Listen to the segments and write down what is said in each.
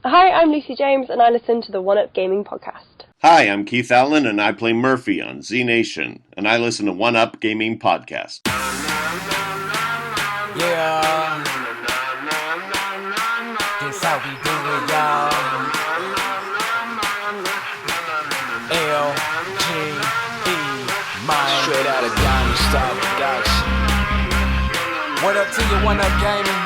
Hi, I'm Lucy James, and I listen to the One Up Gaming podcast. Hi, I'm Keith Allen, and I play Murphy on Z Nation, and I listen to One Up Gaming Podcast. Yeah, this how we do it, y'all. L-G-E, man. Straight out of Diamond Star Production. What up to you, One Up Gaming?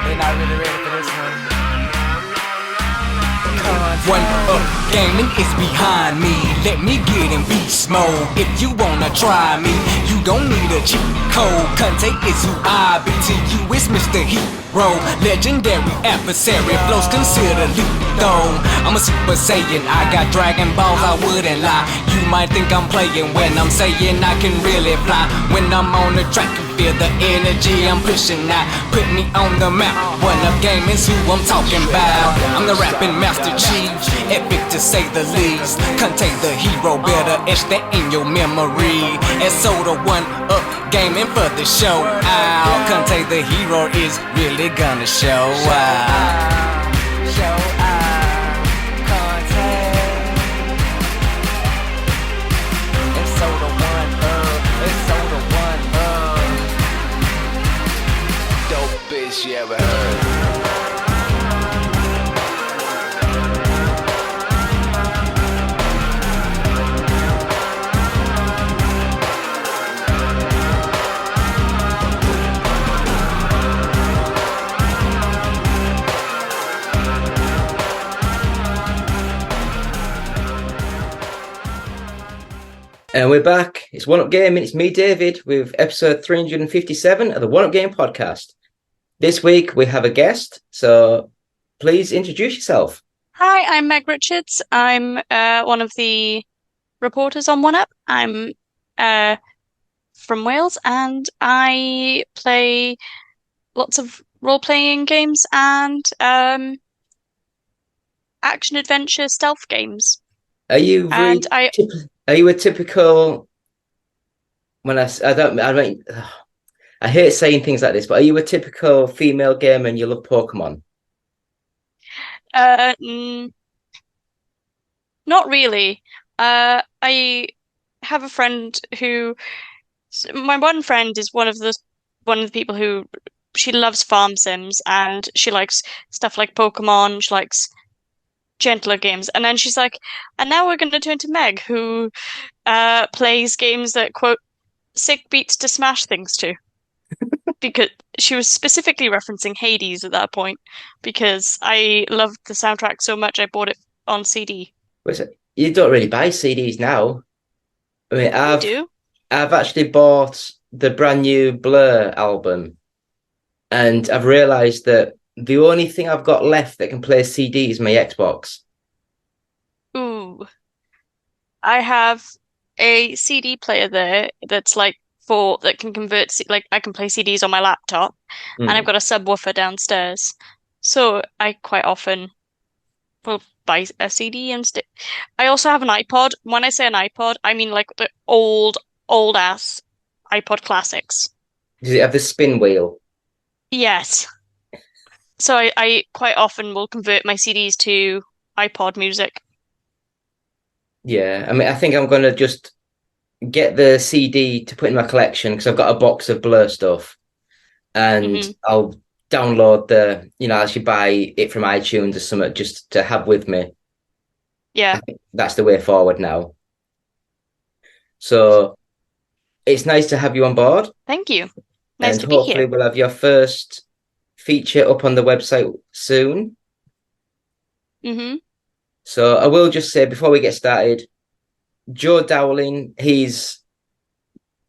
They not really ready for this one. One Up Gaming is behind me. Let me get in beast mode. If you wanna try me, you don't need a cheat code. Conte is who I be. To you is Mr. Hero, legendary adversary. Flows consider lethal. I'm a Super Saiyan. I got Dragon Balls, I wouldn't lie. You might think I'm playing when I'm saying I can really fly. When I'm on the track, you feel the energy I'm pushing now. Put me on the map. One Up Gaming's who I'm talking about. I'm the rapping Master Chief, epic to say the least. Contain the hero, better etch that in your memory. And so the One Up Gaming for the show out. Contain the hero is really gonna show out. Show out. Contain. And so the One Up. And so the One Up. Dope bitch you ever heard. And we're back. It's One Up Gaming. It's me, David, with episode 357 of the One Up Game podcast. This week we have a guest, so please introduce yourself. Hi, I'm Meg Richards. I'm one of the reporters on One Up. I'm from Wales, and I play lots of role-playing games and action-adventure stealth games. Are you are you a typical? I hate saying things like this, but are you a typical female gamer and you love Pokemon? Not really. I have a friend who, my one friend is one of the people who she loves farm sims and she likes stuff like Pokemon. She likes gentler games, and then she's like, and now we're going to turn to Meg, who plays games that quote sick beats to smash things to. Because she was specifically referencing Hades at that point, because I loved the soundtrack so much I bought it on CD. You don't really buy CDs now. I mean, I've actually bought the brand new Blur album, and I've realised that the only thing I've got left that can play CD is my Xbox. Ooh. I have a CD player there that's like that can convert, like I can play CDs on my laptop, and I've got a subwoofer downstairs. So I quite often will buy a CD instead. I also have an iPod. When I say an iPod, I mean like the old ass iPod classics. Does it have the spin wheel? Yes. So I quite often will convert my CDs to iPod music. Yeah, I mean, I think I'm going to just get the CD to put in my collection because I've got a box of Blur stuff, and I'll download I should buy it from iTunes or something just to have with me. Yeah. I think that's the way forward now. So it's nice to have you on board. Thank you. Nice and to be here. Hopefully we'll have your first feature up on the website soon. So I will just say before we get started, Joe Dowling, he's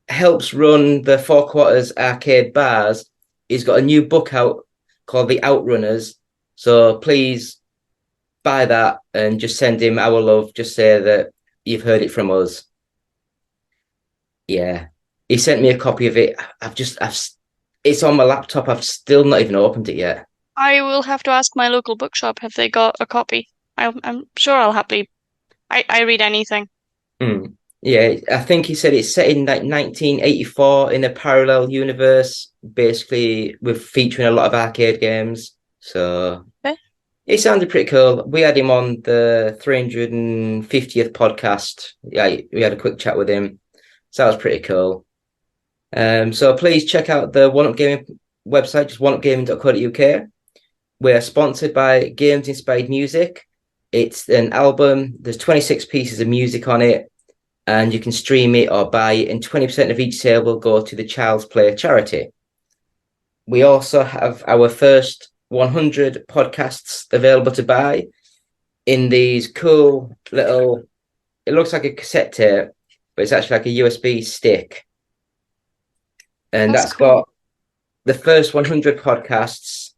helps run the Four Quarters Arcade Bars. He's got a new book out called The Outrunners. So please buy that and just send him our love. Just say that you've heard it from us. Yeah. He sent me a copy of it. It's on my laptop. I've still not even opened it yet. I will have to ask my local bookshop if they got a copy. I'm sure I'll happily. I read anything. Yeah, I think he said it's set in like 1984 in a parallel universe, basically with featuring a lot of arcade games. So Okay. it sounded pretty cool. We had him on the 350th podcast. Yeah, we had a quick chat with him. So that was pretty cool. So please check out the One Up Gaming website, just oneupgaming.co.uk. We're sponsored by Games Inspired Music. It's an album. There's 26 pieces of music on it, and you can stream it or buy it, and 20% of each sale will go to the Child's Play charity. We also have our first 100 podcasts available to buy in these cool little, it looks like a cassette tape, but it's actually like a USB stick. And That's that's cool. got the first 100 podcasts.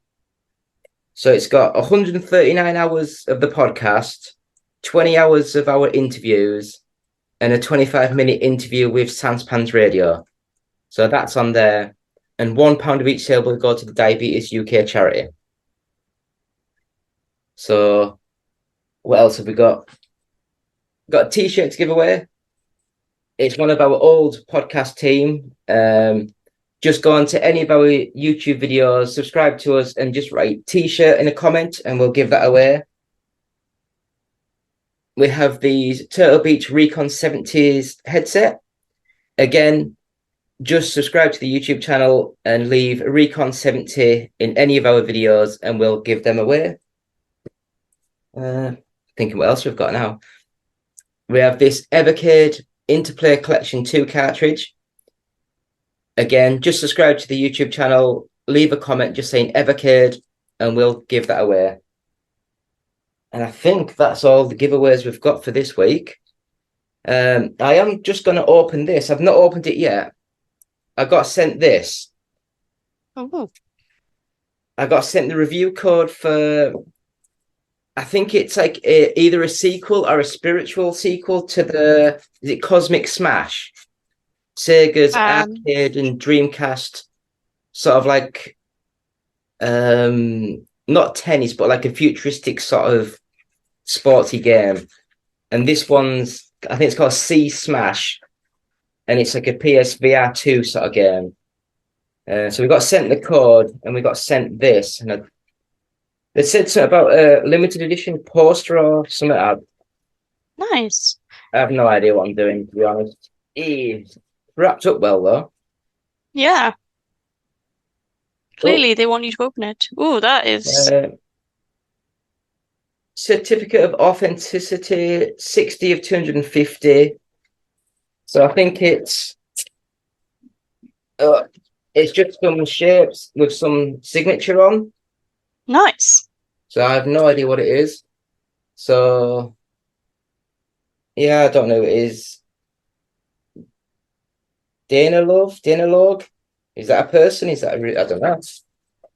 So it's got 139 hours of the podcast, 20 hours of our interviews, and a 25-minute interview with Sanspans Radio. So that's on there. And £1 of each sale will go to the Diabetes UK charity. So what else have we got? We've got a t-shirt to give away. It's one of our old podcast team. Just go on to any of our YouTube videos, subscribe to us, and just write t-shirt in a comment, and we'll give that away. We have the Turtle Beach Recon 70s headset. Again, just subscribe to the YouTube channel and leave Recon 70 in any of our videos, and we'll give them away. Thinking what else we've got now. We have this Evercade Interplay Collection 2 cartridge. Again, just subscribe to the YouTube channel, leave a comment just saying Evercade, and we'll give that away. And I think that's all the giveaways we've got for this week. I am just going to open this. I've not opened it yet. I got sent this. Oh, I got sent the review code for, I think it's like either a sequel or a spiritual sequel to is it Cosmic Smash? Sega's arcade and Dreamcast, sort of like, not tennis, but like a futuristic sort of sporty game. And this one's, I think it's called Sea Smash, and it's like a PSVR 2 sort of game. So we got sent the code, and we got sent this, and they said something about a limited edition poster or something. nice. I have no idea what I'm doing, to be honest. Wrapped up well, though. Yeah. Clearly, they want you to open it. Oh, that is certificate of authenticity, 60 of 250. So I think it's just some shapes with some signature on. nice. So I have no idea what it is. So yeah, I don't know who it is. Dana Log? Is that a person? Is that I don't know.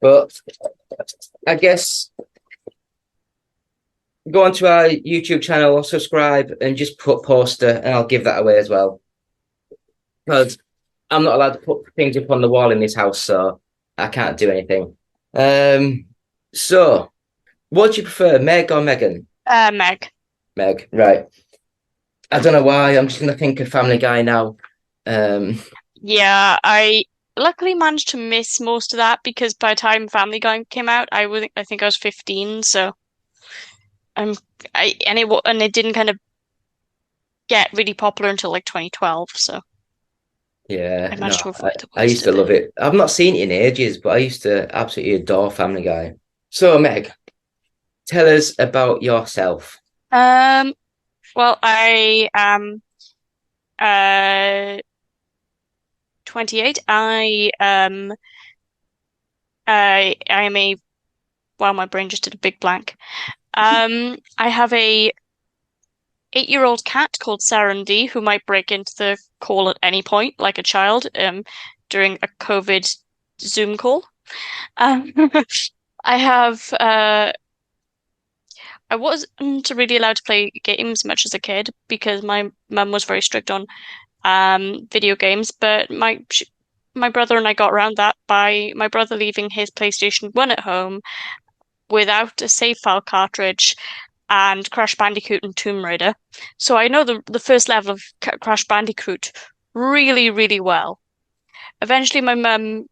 But I guess go onto our YouTube channel, subscribe, and just put poster, and I'll give that away as well. Because I'm not allowed to put things up on the wall in this house, so I can't do anything. So what do you prefer, Meg or Megan? Meg. Meg, right. I don't know why. I'm just gonna think of Family Guy now. Yeah, I luckily managed to miss most of that because by the time Family Guy came out, I think I was 15, so and it didn't kind of get really popular until like 2012, so Yeah, I managed to avoid the I used to love it. I've not seen it in ages, but I used to absolutely adore Family Guy. So, Meg, tell us about yourself. Well, I am 28. I am a wow, my brain just did a big blank. I have a 8-year-old cat called Sarundi who might break into the call at any point, like a child, during a COVID Zoom call. I have I wasn't really allowed to play games much as a kid because my mum was very strict on video games, but my brother and I got around that by my brother leaving his PlayStation 1 at home without a save file cartridge and Crash Bandicoot and Tomb Raider. So I know the first level of Crash Bandicoot really, really well. Eventually, my mum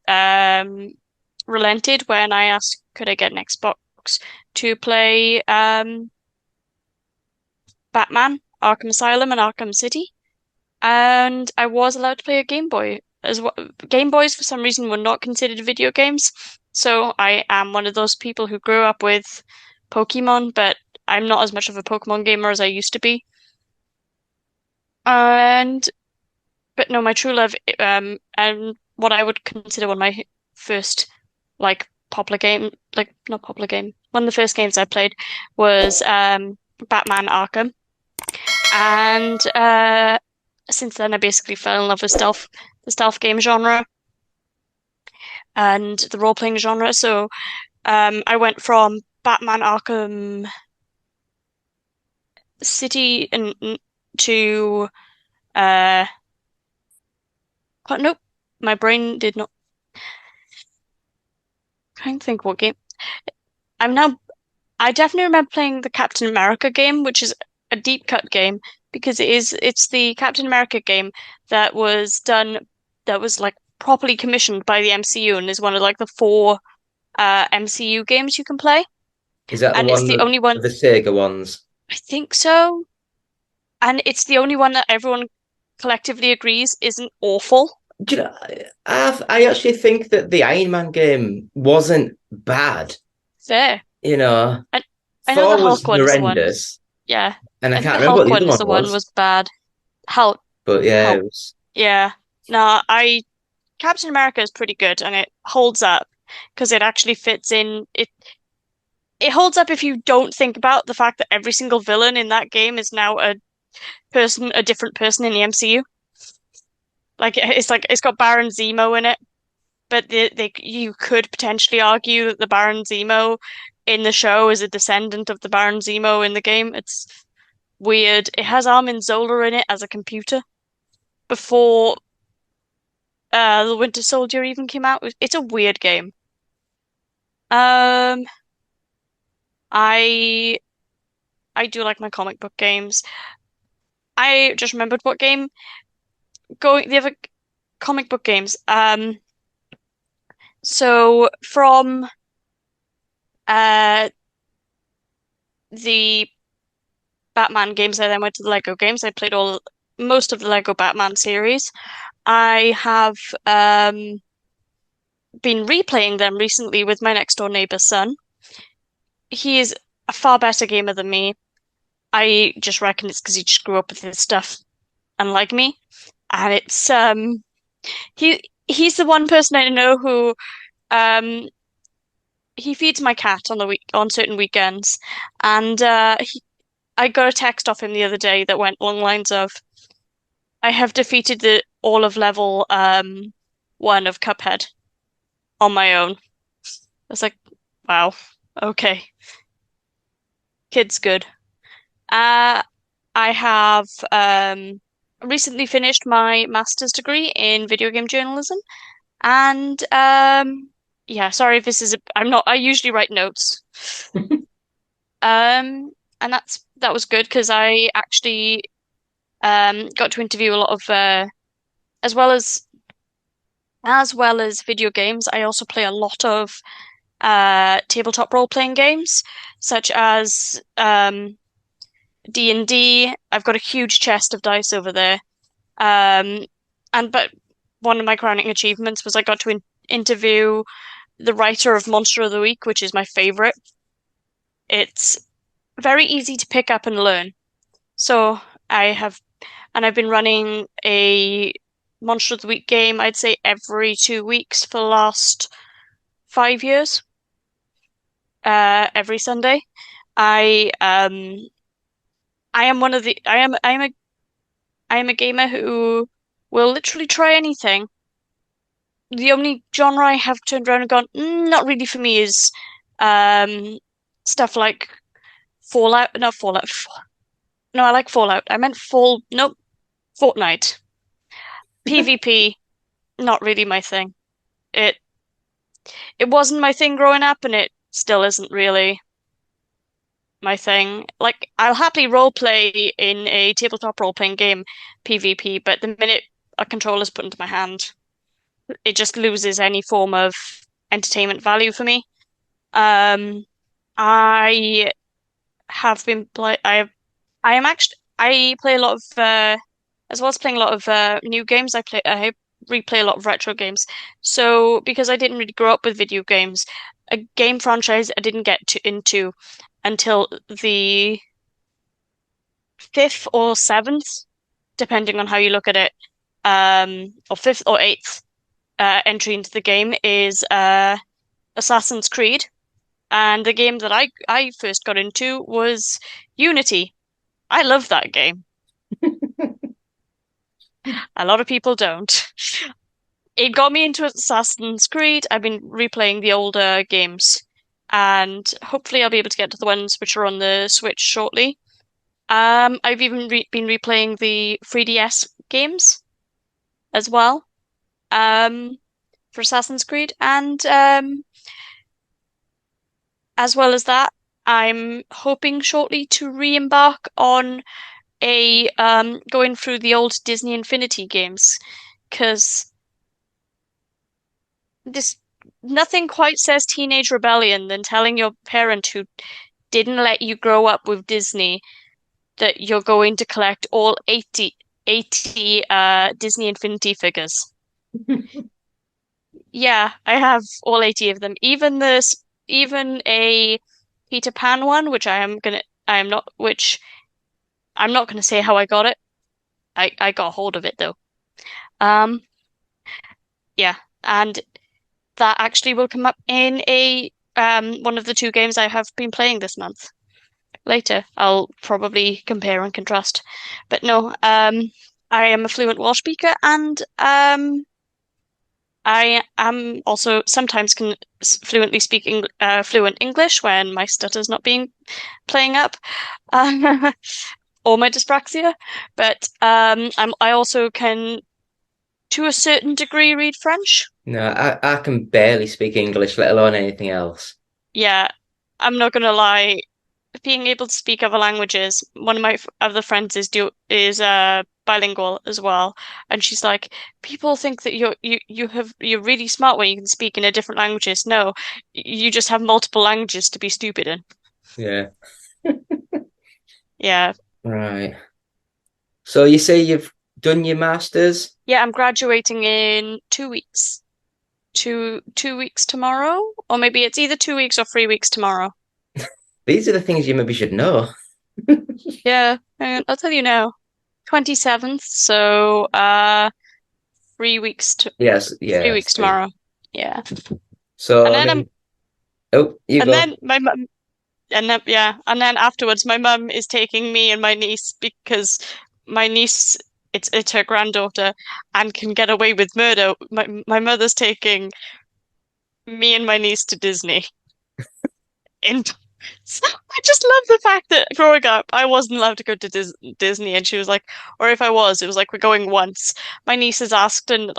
relented when I asked could I get an Xbox to play Batman, Arkham Asylum, and Arkham City. And I was allowed to play a Game Boy as well. Game Boys, for some reason, were not considered video games. So I am one of those people who grew up with Pokemon, but I'm not as much of a Pokemon gamer as I used to be. But no, my true love, and what I would consider one of my first, like, popular game, like, not popular game, one of the first games I played was Batman Arkham. And since then, I basically fell in love with the stealth game genre and the role-playing genre. So I went from Batman Arkham City to nope, my brain did not. Trying to think what game. I definitely remember playing the Captain America game, which is a deep cut game because it's the Captain America game that was like properly commissioned by the MCU and is one of like the 4 MCU games you can play. Is that And it's the only one, the Sega ones? I think so. And it's the only one that everyone collectively agrees isn't awful. Do you know, I actually think that the Iron Man game wasn't bad. Fair. You know, I know Thor the was Hulk one is the one. horrendous, Yeah. and I And can't the remember Hulk what the one is other the one one was bad. Hulk. But yeah, Hulk. it was. Yeah. No, Captain America is pretty good and it holds up because it actually fits in. It holds up if you don't think about the fact that every single villain in that game is now a different person in the MCU. Like it's got Baron Zemo in it, but you could potentially argue that the Baron Zemo in the show is a descendant of the Baron Zemo in the game. It's weird. It has Armin Zola in it as a computer before the Winter Soldier even came out. It's a weird game. Um, I I do like my comic book games. I just remembered what game going the other comic book games. So from uh the Batman games, I then went to the Lego games. I played most of the Lego Batman series. I have been replaying them recently with my next door neighbor's son. He is a far better gamer than me. I just reckon it's because he just grew up with his stuff, unlike me. And it's he's the one person I know who he feeds my cat on certain weekends, and I got a text off him the other day that went along the lines of, "I have defeated the all of level 1 of Cuphead on my own." I was like, "Wow, okay, kid's good." I have recently finished my master's degree in video game journalism, and yeah, sorry if this is I usually write notes. And that was good because I actually got to interview a lot of as well as video games, I also play a lot of tabletop role-playing games, such as D&D. I've got a huge chest of dice over there. But one of my crowning achievements was I got to interview the writer of Monster of the Week, which is my favorite. It's very easy to pick up and learn. So I've been running a Monster of the Week game, I'd say every 2 weeks for the last 5 years. Every Sunday. I am a gamer who will literally try anything. The only genre I have turned around and gone, not really for me, is stuff like Fallout. Not Fallout. No, I like Fallout. I meant Nope, Fortnite. PvP, not really my thing. It wasn't my thing growing up, and it still isn't really. my thing. Like, I'll happily roleplay in a tabletop role-playing game, PvP, but the minute a controller's put into my hand, it just loses any form of entertainment value for me. I have been play I am actually I play a lot of as well as playing a lot of new games, I replay a lot of retro games. So because I didn't really grow up with video games, a game franchise I didn't into until the fifth or seventh, depending on how you look at it, or fifth or eighth entry into the game is Assassin's Creed. And the game that I first got into was Unity. I love that game. A lot of people don't. It got me into Assassin's Creed. I've been replaying the older games, and hopefully I'll be able to get to the ones which are on the Switch shortly. I've even been replaying the 3DS games as well, for Assassin's Creed, and as well as that, I'm hoping shortly to re-embark on a going through the old Disney Infinity games, because this nothing quite says teenage rebellion than telling your parent who didn't let you grow up with Disney that you're going to collect all 80 Disney Infinity figures. Yeah, I have all 80 of them. Even a Peter Pan one, which I'm not gonna say how I got it. I got a hold of it though. Um, yeah, and that actually will come up in a one of the two games I have been playing this month. Later, I'll probably compare and contrast. But no, I am a fluent Welsh speaker, and I am also sometimes can fluently speaking fluent English when my stutter's not being playing up, or my dyspraxia. But I also can, to a certain degree, read French. No, I can barely speak English, let alone anything else. Yeah, I'm not gonna lie. Being able to speak other languages, one of my other friends is bilingual as well, and she's like, people think that you're really smart when you can speak in a different languages. No, you just have multiple languages to be stupid in. Yeah. Yeah. Right. So you say you've done your masters? Yeah, I'm graduating in 2 weeks. 2 weeks tomorrow, or maybe it's either 2 weeks or 3 weeks tomorrow. These are the things you maybe should know. Yeah, I'll tell you now. 27th, so 3 weeks to Yes, yeah. 3 weeks tomorrow. Yeah. So And I then mean, oh, you and go. then my mum and then afterwards my mum is taking me and my niece, because my niece, it's her granddaughter and can get away with murder. My mother's taking me and my niece to Disney. In I just love the fact that growing up, I wasn't allowed to go to Disney, and she was like, or if I was, it was like, we're going once. My nieces asked, and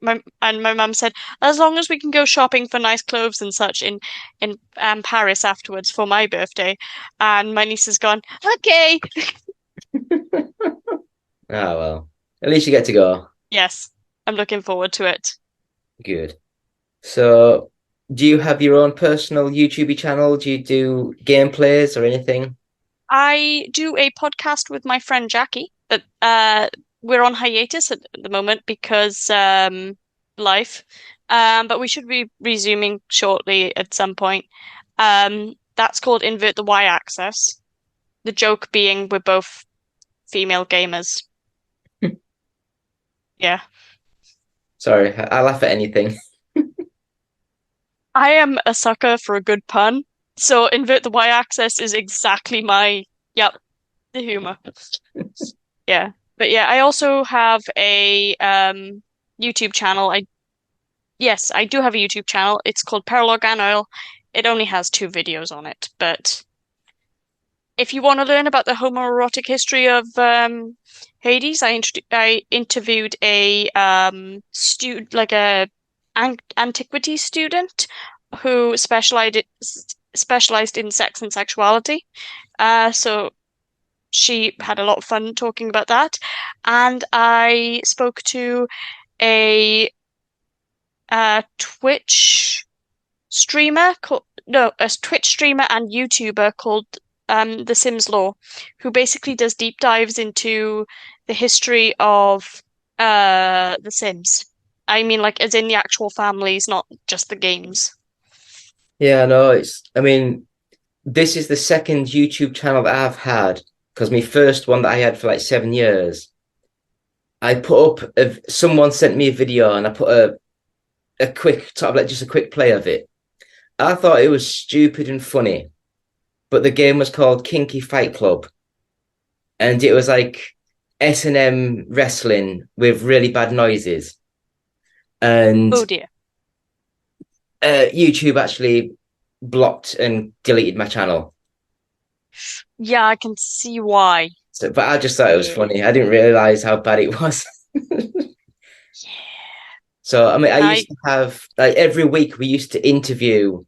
my mum said, as long as we can go shopping for nice clothes and such in Paris afterwards for my birthday. And my niece has gone, okay. Oh well. At least you get to go. Yes, I'm looking forward to it. Good. So do you have your own personal YouTube channel? Do you do gameplays or anything? I do a podcast with my friend Jackie, but we're on hiatus at the moment because life. But we should be resuming shortly at some point. That's called Invert the Y-Axis. The joke being we're both female gamers. Yeah. Sorry, I laugh at anything. I am a sucker for a good pun. So Invert the Y-Axis is exactly my, yep, the humor. Yeah. But yeah, I also have a YouTube channel. Yes, I do have a YouTube channel. It's called Paralog Anoil. It only has 2 videos on it, but if you want to learn about the homoerotic history of Hades, I interviewed a antiquity student who specialized in sex and sexuality. So she had a lot of fun talking about that. And I spoke to a Twitch streamer a Twitch streamer and YouTuber called The Sims Law, who basically does deep dives into the history of The Sims. I mean, like, as in the actual families, not just the games. Yeah, no, this is the second YouTube channel that I've had, because my first one that I had for like 7 years, I put up, someone sent me a video and I put a quick, sort of like just a quick play of it. I thought it was stupid and funny, but the game was called Kinky Fight Club, and it was like S&M wrestling with really bad noises. And Oh dear. YouTube actually blocked and deleted my channel. Yeah, I can see why. So, but I just thought it was funny. I didn't realize how bad it was. So, I used to have, like, every week we used to interview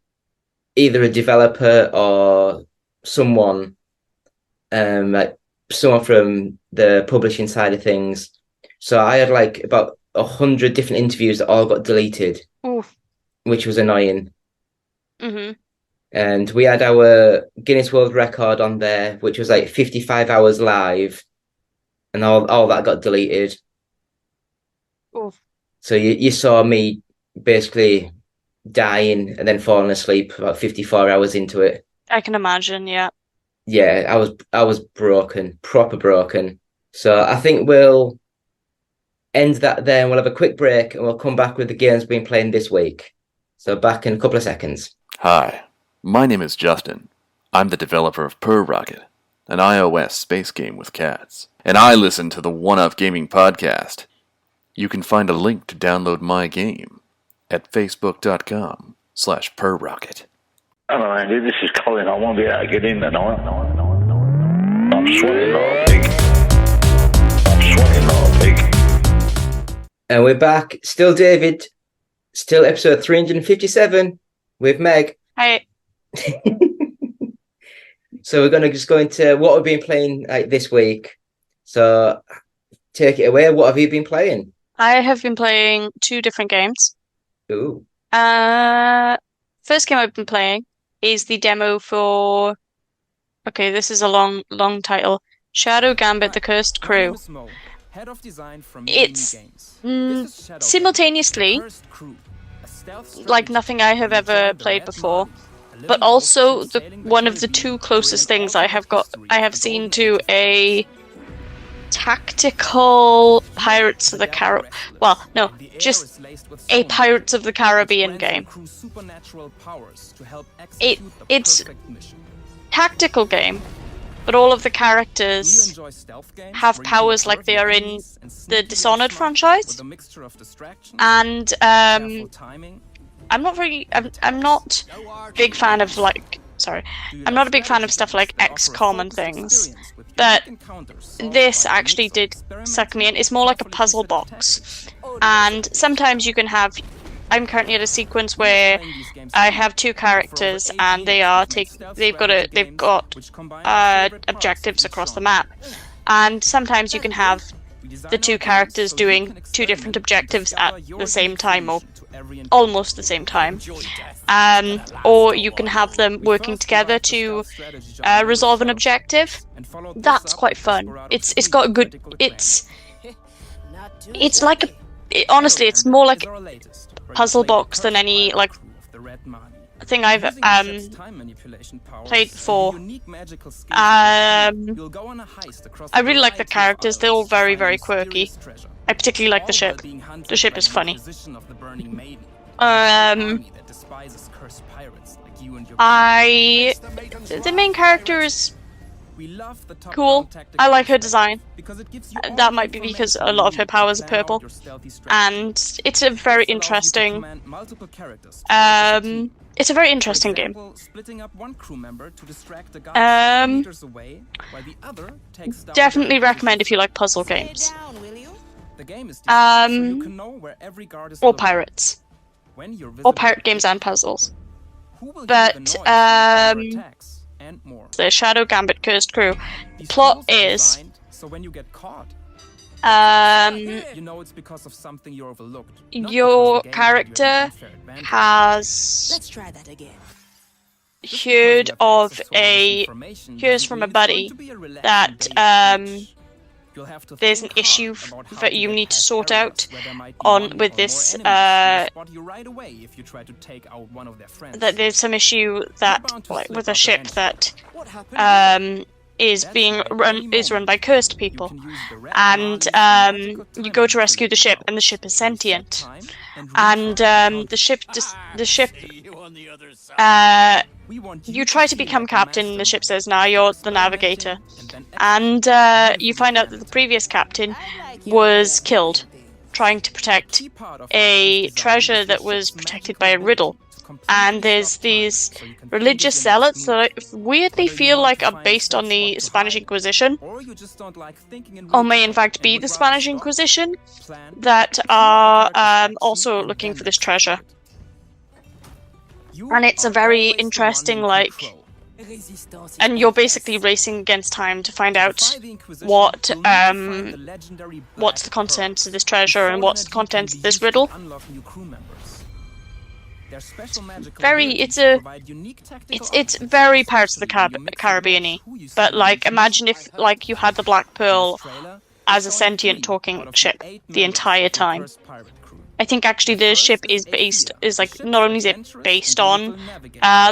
either a developer or someone, like someone from the publishing side of things. So I had like about 100 different interviews that all got deleted, which was annoying. Mm-hmm. And we had our Guinness World Record on there, which was like 55 hours live, and all that got deleted. Oof. So you saw me basically dying and then falling asleep about 54 hours into it. I can imagine, yeah. Yeah, I was broken, proper broken. So I think we'll end that there, and we'll have a quick break, and we'll come back with the games we've been playing this week. So back in a couple of seconds. Hi, my name is Justin. I'm the developer of Per Rocket, an iOS space game with cats. And I listen to the One Up Gaming podcast. You can find a link to download my game at facebook.com/perrocket. Hello, Andy. This is Colin. I won't be able to get in tonight. I'm sweating like a pig. And we're back. Still David. Still episode 357 with Meg. Hi. So we're going to just go into what we've been playing this week. So take it away. What have you been playing? I have been playing 2 different games. Ooh. First game I've been playing is the demo for... Okay, this is a long title. Shadow Gambit: The Cursed Crew. It's simultaneously like nothing I have ever played before, but also one of the 2 closest things I have seen to a tactical Pirates of the Caribbean. Well, no, just a Pirates of the Caribbean game. It's tactical game, but all of the characters have powers like they are in the Dishonored franchise. And I'm not a big fan of I'm not a big fan of stuff like XCOM and things, but this actually did suck me in. It's more like a puzzle box, and sometimes you can have... I'm currently at a sequence where I have 2 characters, and they've got objectives across the map, and sometimes you can have the 2 characters doing 2 different objectives at the same time, or almost the same time, or you can have them working together to resolve an objective. That's quite fun. It's got a good... It's like honestly, it's more like puzzle box than any thing I've played before. I really like the characters. They're all very, very quirky. I particularly like the ship. The ship is funny. The main character is cool. I like her design. That might be because a lot of her powers are purple, and it's a very interesting. It's a very interesting game. Definitely recommend if you like puzzle games. Or pirates. Or pirate games and puzzles. but the Shadow Gambit Cursed Crew. Plot is so when you get caught, you know it's because of something you overlooked. your character has Let's try that again. heard from a buddy that there's an issue that you need to sort out with this that there's some issue that with a ship that is run by cursed people, and you go to rescue the ship, and the ship is sentient, and the ship you try to become captain, and the ship says, "Now you're the navigator," and you find out that the previous captain was killed trying to protect a treasure that was protected by a riddle. And there's these religious zealots that I weirdly feel like are based on the Spanish Inquisition, or may in fact be the Spanish Inquisition, that are also looking for this treasure. And it's a very interesting, and you're basically racing against time to find out what's the contents of this treasure and what's the contents of this riddle. It's very Pirates of the Caribbean-y, but imagine if you had the Black Pearl as a sentient talking ship the entire time. I think actually the ship is not only is it based on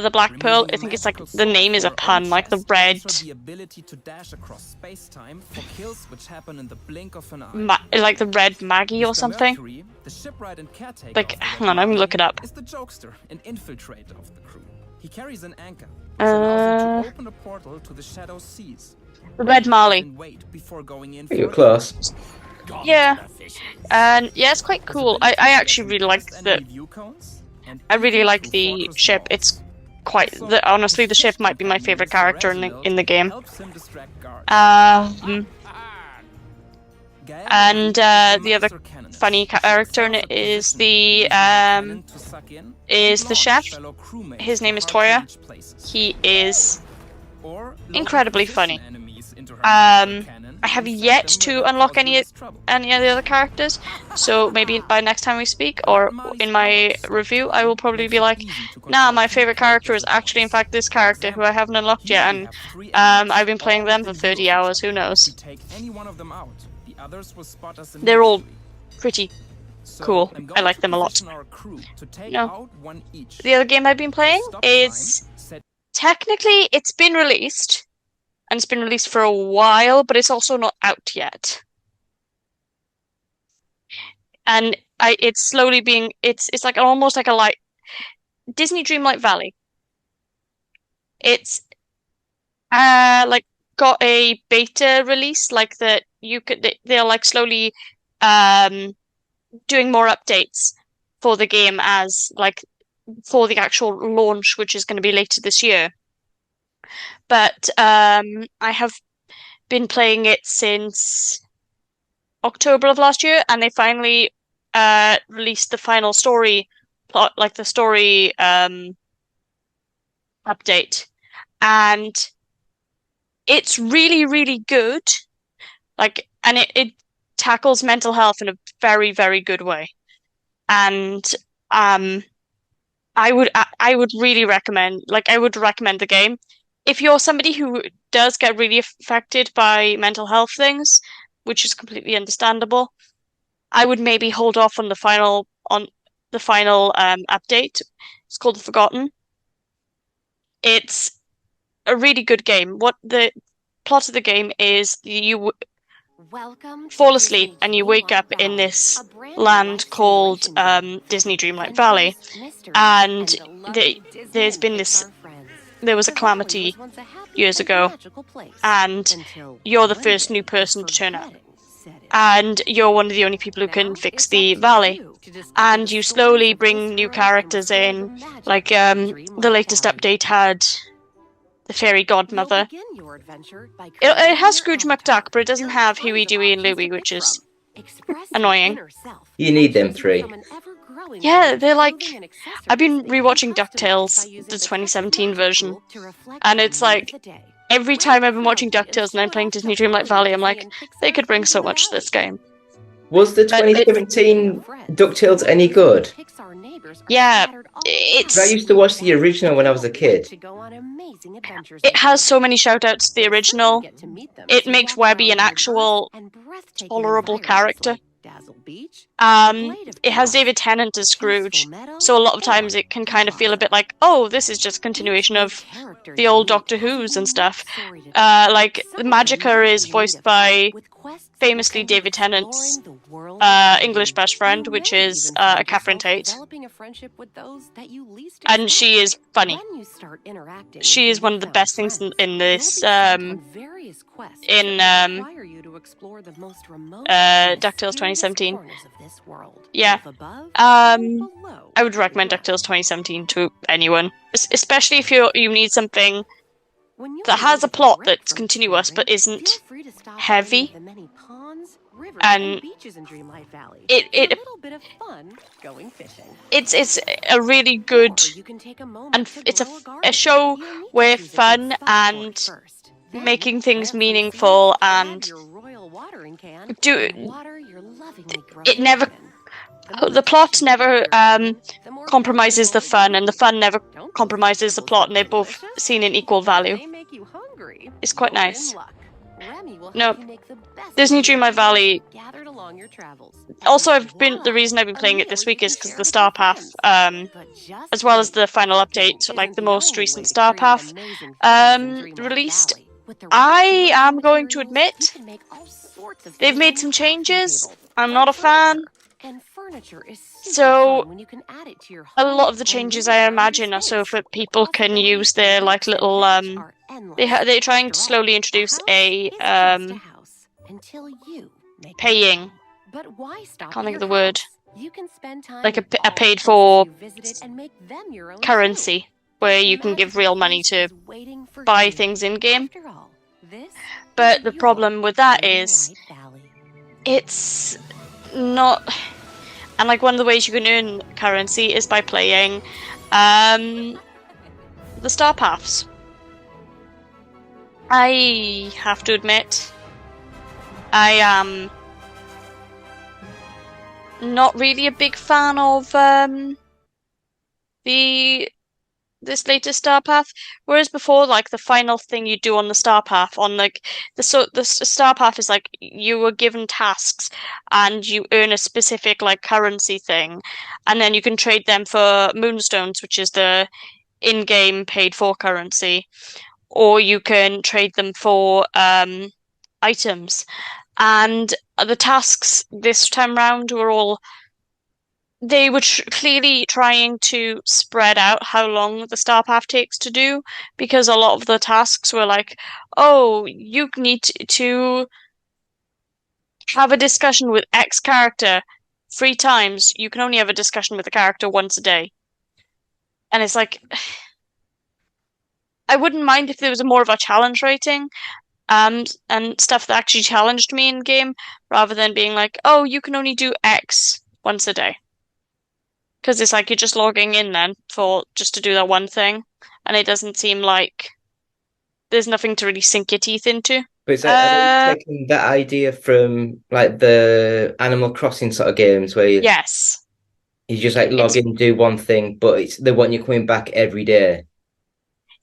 the Black Pearl, I think it's the name is a pun, the red the red Maggie or something. Hang on, I'm gonna look it up. Is the jokester, an infiltrator of the crew. He carries an anchor, which allows him to open a portal to the Shadow Seas. Red Marley. You're close. Yeah, and it's quite cool. I actually really like the ship. It's honestly, the ship might be my favorite character in the game. And the other funny character in it is the chef. His name is Toya. He is incredibly funny. I have yet to unlock any of the other characters, so maybe by next time we speak, or in my review, I will probably be like, nah, my favorite character is actually in fact this character who I haven't unlocked yet, and I've been playing them for 30 hours, who knows. They're all pretty cool. I like them a lot. No. The other game I've been playing is, technically it's been released, and it's been released for a while, but it's also not out yet. And it's slowly being, it's almost like a Disney Dreamlight Valley. It's got a beta release, that they're slowly doing more updates for the game as for the actual launch, which is going to be later this year. But I have been playing it since October of last year, and they finally released the final story plot, the story update, and it's really, really good. And it tackles mental health in a very, very good way, and I would really recommend. I would recommend the game. If you're somebody who does get really affected by mental health things, which is completely understandable, I would maybe hold off on the final update. It's called The Forgotten. It's a really good game. What the plot of the game is, you fall asleep and you wake up in this land called Disney Dreamlight Valley, and there was a calamity years ago, and you're the first new person to turn up, and you're one of the only people who can fix the valley, and you slowly bring new characters in. The latest update had the fairy godmother. It has Scrooge McDuck, but it doesn't have Huey, Dewey, and Louie, which is annoying. You need them three. Yeah, they're like, I've been rewatching DuckTales, the 2017 version, and it's like, every time I've been watching DuckTales and I'm playing Disney Dreamlight Valley, I'm like, they could bring so much to this game. Was the 2017 DuckTales any good? Yeah, I used to watch the original when I was a kid. It has so many shout-outs to the original. It makes Webby an actual tolerable character. It has David Tennant as Scrooge, so a lot of times it can kind of feel a bit like, oh, this is just a continuation of the old Doctor Who's and stuff. Like, Magica is voiced by, famously, David Tennant's English best friend, which is Catherine Tate. And she is funny. She is one of the best things in this, DuckTales 2017. Yeah. I would recommend DuckTales 2017 to anyone, especially if you need something that has a plot that's continuous but isn't heavy. And it's a really good, and it's a show where fun and making things meaningful and the plot never compromises the fun, and the fun never compromises the plot, and they're both seen in equal value. It's quite nice. No, Disney Dreamlight Valley. Also, the reason I've been playing it this week is because the Star Path, as well as the final update, like the most recent Star Path, released. I am going to admit, they've made some changes. I'm not a fan. So, a lot of the changes I imagine are so that people can use their like little they're trying to slowly introduce a paying. I can't think of the word. Like a paid for currency where you can give real money to buy things in game. But the problem with that is it's not. And like one of the ways you can earn currency is by playing the Star Paths. I have to admit, I am not really a big fan of this latest Star Path. Whereas before, like the final thing you do on the Star Path, on like the Star Path is like you were given tasks and you earn a specific like currency thing, and then you can trade them for moonstones, which is the in-game paid for currency, or you can trade them for items. And the tasks this time round were all. They were clearly trying to spread out how long the Star Path takes to do, because a lot of the tasks were like, oh, you need to have a discussion with X character 3 times. You can only have a discussion with the character once a day. And it's like, I wouldn't mind if there was more of a challenge rating, and stuff that actually challenged me in game, rather than being like, oh, you can only do X once a day. Because it's like you're just logging in then just to do that one thing, and it doesn't seem like there's nothing to really sink your teeth into. But is that taking that idea from like the Animal Crossing sort of games where you just like log in, do one thing, but they want you coming back every day?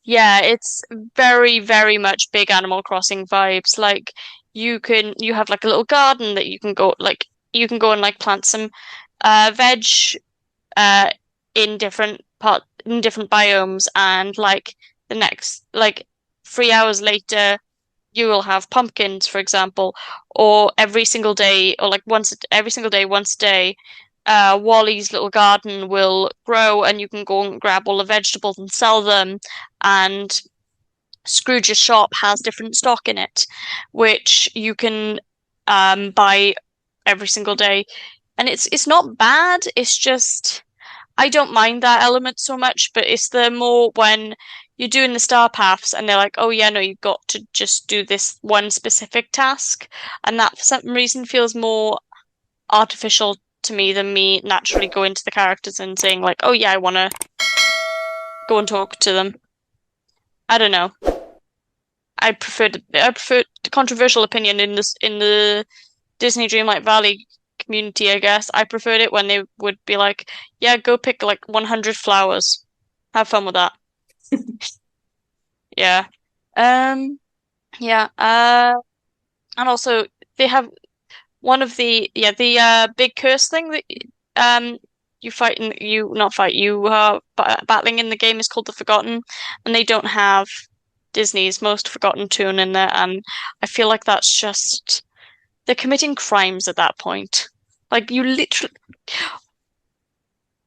Yeah, it's very, very much big Animal Crossing vibes. Like you have like a little garden that you can go and like plant some veg in different biomes, and like the next 3 hours later you will have pumpkins, for example, or every single day, or like once a day, Wally's little garden will grow and you can go and grab all the vegetables and sell them, and Scrooge's shop has different stock in it which you can buy every single day. And it's not bad, it's just I don't mind that element so much, but it's the more when you're doing the Star Paths and they're like, oh yeah, no, you've got to just do this one specific task, and that for some reason feels more artificial to me than me naturally going into the characters and saying like, oh yeah, I want to go and talk to them. I don't know. I prefer the controversial opinion in the Disney Dreamlight Valley community, I guess. I preferred it when they would be like, yeah, go pick like 100 flowers. Have fun with that. Yeah. Yeah. And also they have one of the big curse thing that you are battling in the game is called the Forgotten, and they don't have Disney's Most Forgotten tune in there, and I feel like that's just they're committing crimes at that point. Like you literally,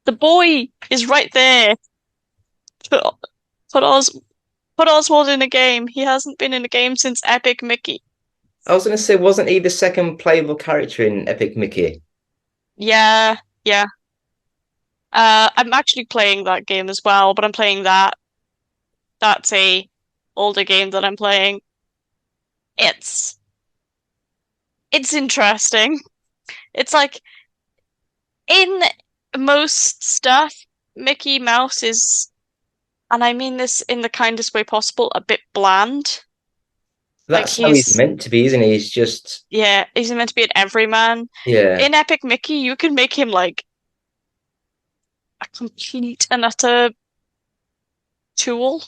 the boy is right there. Put Oswald in a game. He hasn't been in a game since Epic Mickey. I was going to say, wasn't he the second playable character in Epic Mickey? Yeah. I'm actually playing that game as well, but I'm playing that. That's a older game that I'm playing. It's interesting. It's like in most stuff, Mickey Mouse is, and I mean this in the kindest way possible, a bit bland. That's how he's meant to be, isn't he? He's just... Yeah, he's meant to be an everyman. Yeah. In Epic Mickey, you can make him like a complete and utter tool.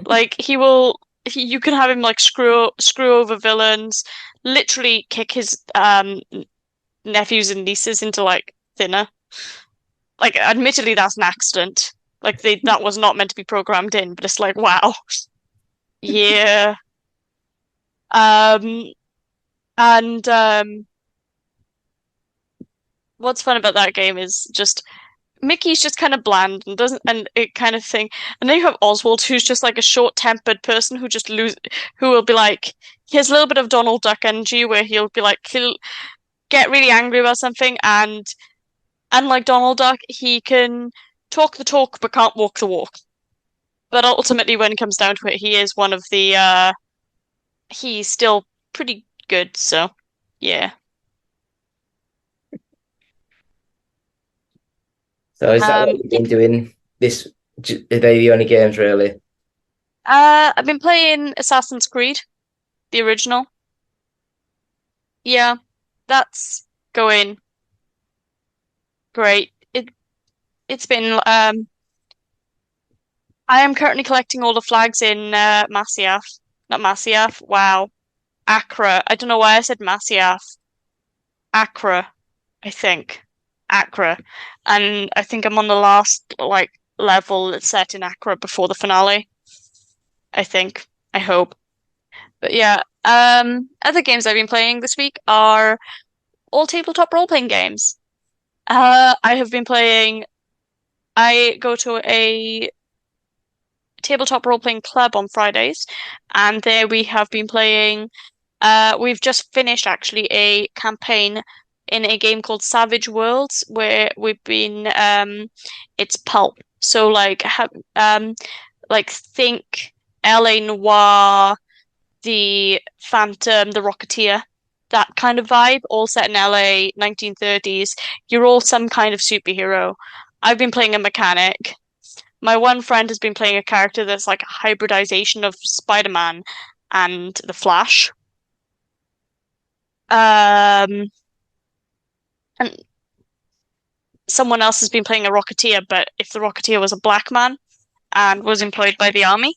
Like you can have him like screw over villains, literally kick his nephews and nieces into like thinner. Like admittedly that's an accident. Like that was not meant to be programmed in, but it's like wow. Yeah. What's fun about that game is just Mickey's just kind of bland and it kind of thing. And then you have Oswald, who's just like a short-tempered person who will be like, he has a little bit of Donald Duck energy where he'll get really angry about something, and like Donald Duck, he can talk the talk but can't walk the walk. But ultimately, when it comes down to it, he is one of the he's still pretty good, so yeah. So is that what you've been doing this? Are they the only games, really? I've been playing Assassin's Creed, the original. Yeah, that's going great. It's been I am currently collecting all the flags in Masyaf. Not Masyaf, wow. Accra. I don't know why I said Masyaf. Accra, I think. Accra. And I think I'm on the last like level that's set in Accra before the finale. I think. I hope. But yeah, other games I've been playing this week are all tabletop role-playing games. I go to a tabletop role-playing club on Fridays, and there we have been playing. We've just finished actually a campaign in a game called Savage Worlds, where we've been. It's pulp, so like think LA Noire, The Phantom, The Rocketeer, that kind of vibe, all set in LA 1930s. You're all some kind of superhero. I've been playing a mechanic. My one friend has been playing a character that's like a hybridization of Spider-Man and the Flash. And someone else has been playing a Rocketeer, but if the Rocketeer was a black man and was employed by the army.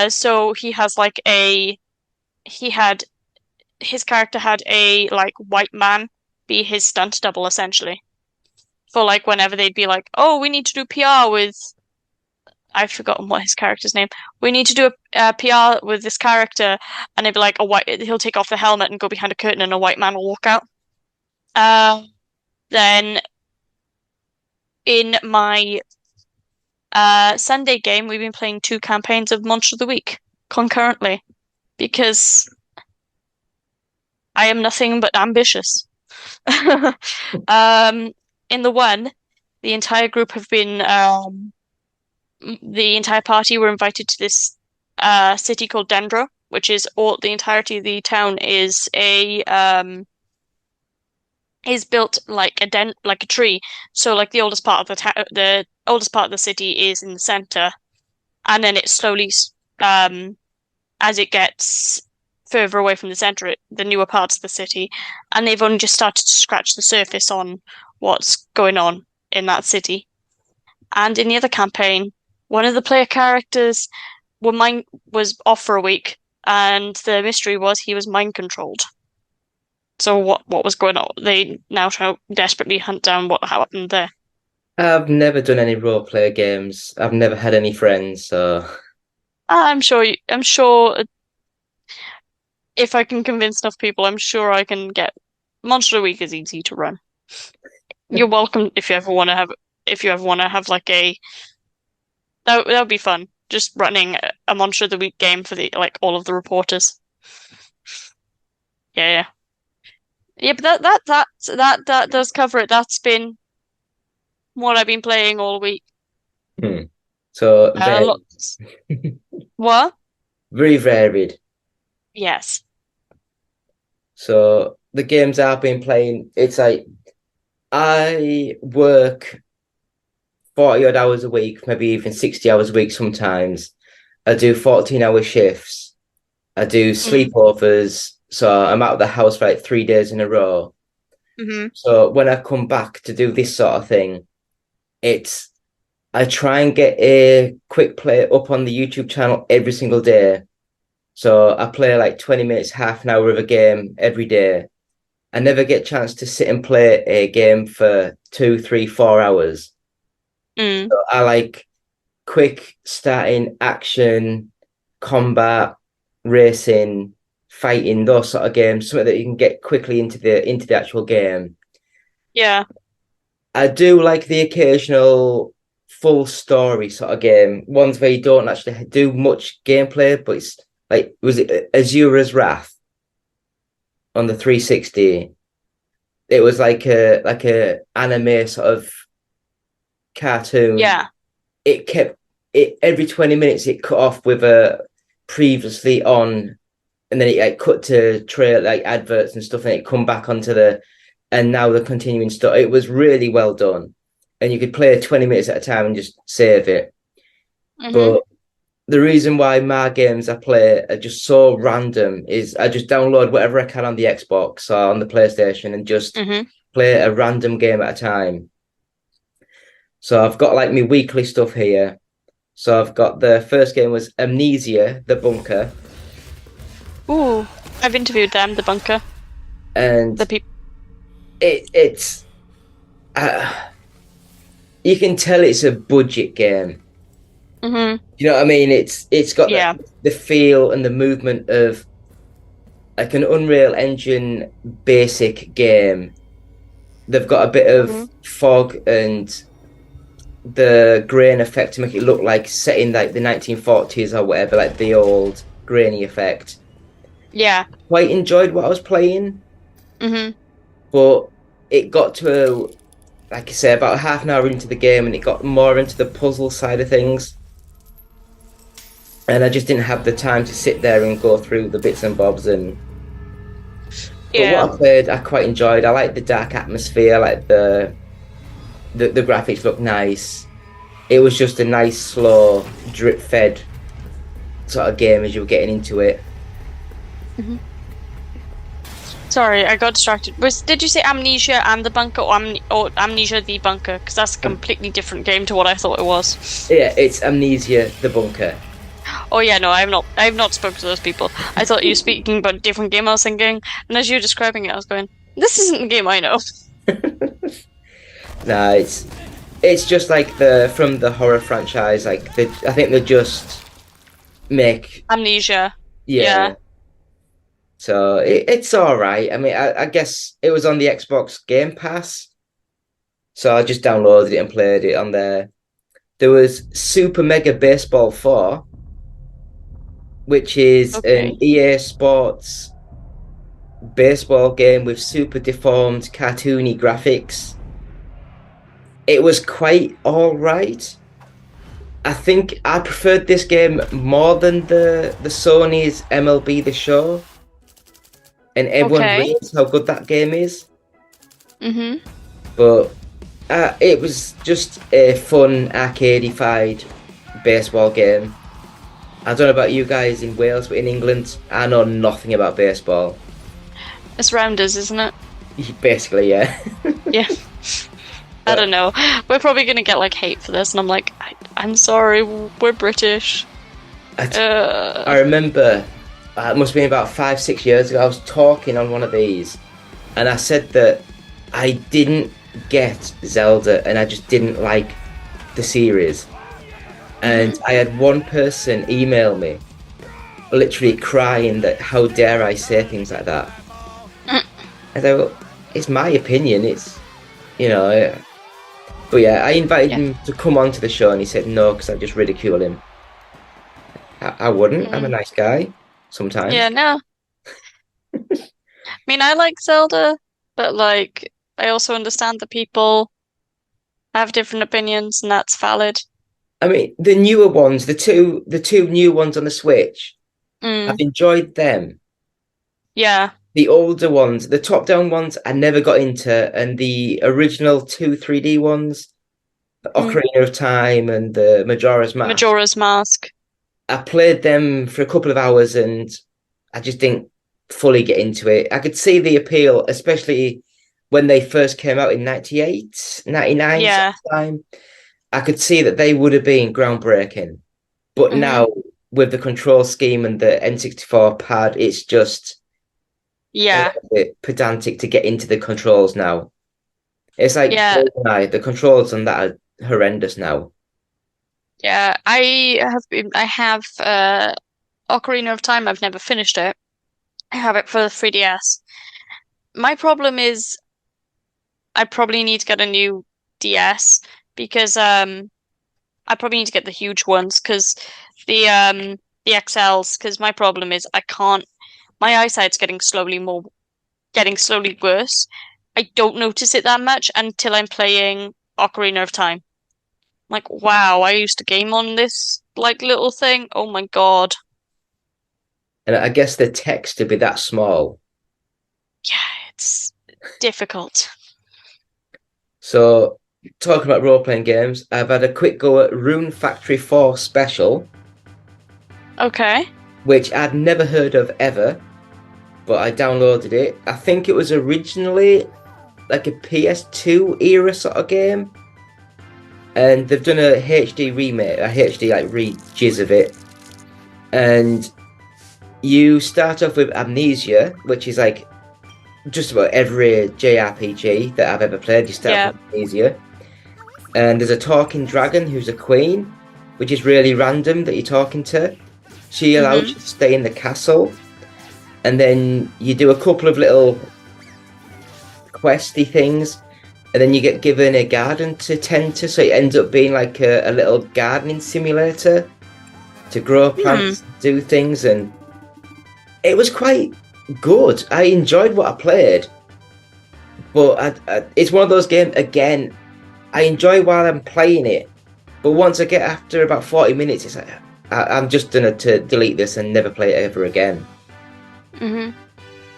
So his character had a like white man be his stunt double essentially. For like whenever they'd be like, oh, we need to do PR with, I've forgotten what his character's name. We need to do a PR with this character, and they'd be like, he'll take off the helmet and go behind a curtain, and a white man will walk out. Then in my Sunday game, we've been playing 2 campaigns of Monster of the Week concurrently because I am nothing but ambitious. In the one, the entire group have been, the entire party were invited to this city called Dendro, which is the entirety of the town is a is built like a tree. So like the oldest part of the oldest part of the city is in the center, and then it slowly, as it gets further away from the center, the newer parts of the city, and they've only just started to scratch the surface on what's going on in that city. And in the other campaign, one of the player characters was off for a week, and the mystery was he was mind controlled. So what was going on? They now try to desperately hunt down what happened there. I've never done any role player games. I've never had any friends, so I'm sure if I can convince enough people, I'm sure I can get Monster of the Week is easy to run. You're welcome if you ever want to have like that would be fun. Just running a Monster of the Week game for all of the reporters. Yeah. Yeah, but that does cover it. That's been what I've been playing all week. So lots. What? Very varied. Yes. So the games I've been playing, it's like I work 40 odd hours a week, maybe even 60 hours a week sometimes. I do 14-hour shifts. I do sleepovers. So I'm out of the house for like 3 days in a row. Mm-hmm. So when I come back to do this sort of thing, I try and get a quick play up on the YouTube channel every single day. So I play like 20 minutes, half an hour of a game every day. I never get a chance to sit and play a game for 2, 3, 4 hours. So I like quick starting action, combat, racing, fighting, those sort of games, something that you can get quickly into the actual game. Yeah. I do like the occasional full story sort of game, ones where you don't actually do much gameplay, but it's like, was it Azura's Wrath on the 360? It was like a anime sort of cartoon. Yeah. It kept it every 20 minutes it cut off with a previously on, and then it cut to trail like adverts and stuff, and it come back onto and now the continuing stuff. It was really well done, and you could play 20 minutes at a time and just save it. But the reason why my games I play are just so random is I just download whatever I can on the Xbox or on the PlayStation and just play a random game at a time. So I've got like my weekly stuff here. So I've got the first game was Amnesia, The Bunker. Ooh, I've interviewed them, The Bunker. And the people. It's you can tell it's a budget game. You know what I mean? It's got the feel and the movement of like an Unreal Engine basic game. They've got a bit of fog and the grain effect to make it look like set in like the 1940s or whatever, like the old grainy effect. Yeah. Quite enjoyed what I was playing. But it got to, like I say, about half an hour into the game and it got more into the puzzle side of things. And I just didn't have the time to sit there and go through the bits and bobs. But what I played, I quite enjoyed. I like the dark atmosphere, like the graphics look nice. It was just a nice, slow, drip-fed sort of game as you were getting into it. Sorry, I got distracted. Did you say Amnesia and the Bunker, or Amnesia the Bunker? Because that's a completely different game to what I thought it was. Yeah, it's Amnesia the Bunker. Oh yeah, no, I have not spoken to those people. I thought you were speaking about a different game. I was thinking, and as you were describing it, I was going, "This isn't the game I know." Nah, it's just like from the horror franchise. Like I think they just make Amnesia. Yeah. So it's all right. I mean, I guess it was on the Xbox Game Pass, so I just downloaded it and played it on there. There was Super Mega Baseball 4, which is an EA Sports baseball game with super deformed, cartoony graphics. It was quite all right. I think I preferred this game more than the Sony's MLB The Show. And everyone reads how good that game is. Mhm. But it was just a fun arcade-ified baseball game. I don't know about you guys in Wales, but in England, I know nothing about baseball. It's rounders, isn't it? Basically, yeah. Yeah. I don't know. We're probably gonna get like hate for this, and I'm like, I'm sorry, we're British. I remember, it must have been about 5-6 years ago, I was talking on one of these, and I said that I didn't get Zelda, and I just didn't like the series. And I had one person email me, literally crying that how dare I say things like that. I thought, well, it's my opinion, it's, you know. But yeah, I invited him to come on to the show, and he said no, because I just ridicule him. I wouldn't, I'm a nice guy, sometimes. Yeah, no. I mean, I like Zelda, but like, I also understand that people have different opinions, and that's valid. I mean, the newer ones, the two new ones on the Switch, I've enjoyed them. Yeah. The older ones, the top-down ones, I never got into, and the original 2 3D ones, the Ocarina of Time and the Majora's Mask. Majora's Mask. I played them for a couple of hours, and I just didn't fully get into it. I could see the appeal, especially when they first came out in 98, 99 time. I could see that they would have been groundbreaking. But now, with the control scheme and the N64 pad, it's just a bit pedantic to get into the controls now. It's like GoldenEye, the controls on that are horrendous now. Yeah, I have Ocarina of Time. I've never finished it. I have it for the 3DS. My problem is I probably need to get a new DS because I probably need to get the huge ones because the XLs, because my problem is my eyesight's getting slowly worse. I don't notice it that much until I'm playing Ocarina of Time. Like, wow, I used to game on this like little thing. Oh my god. And I guess the text to be that small. Yeah, it's difficult. So, talking about role-playing games, I've had a quick go at Rune Factory 4 Special. Okay. Which I'd never heard of ever, but I downloaded it. I think it was originally like a PS2 era sort of game. And they've done a HD remake, a HD like re-jizz of it. And you start off with Amnesia, which is like just about every JRPG that I've ever played. You start with Amnesia. And there's a talking dragon who's a queen, which is really random that you're talking to. She allows you to stay in the castle. And then you do a couple of little questy things. And then you get given a garden to tend to, so it ends up being like a little gardening simulator to grow plants, do things, and it was quite good. I enjoyed what I played, but it's one of those games, again, I enjoy while I'm playing it, but once I get after about 40 minutes, it's like, I'm just going to delete this and never play it ever again.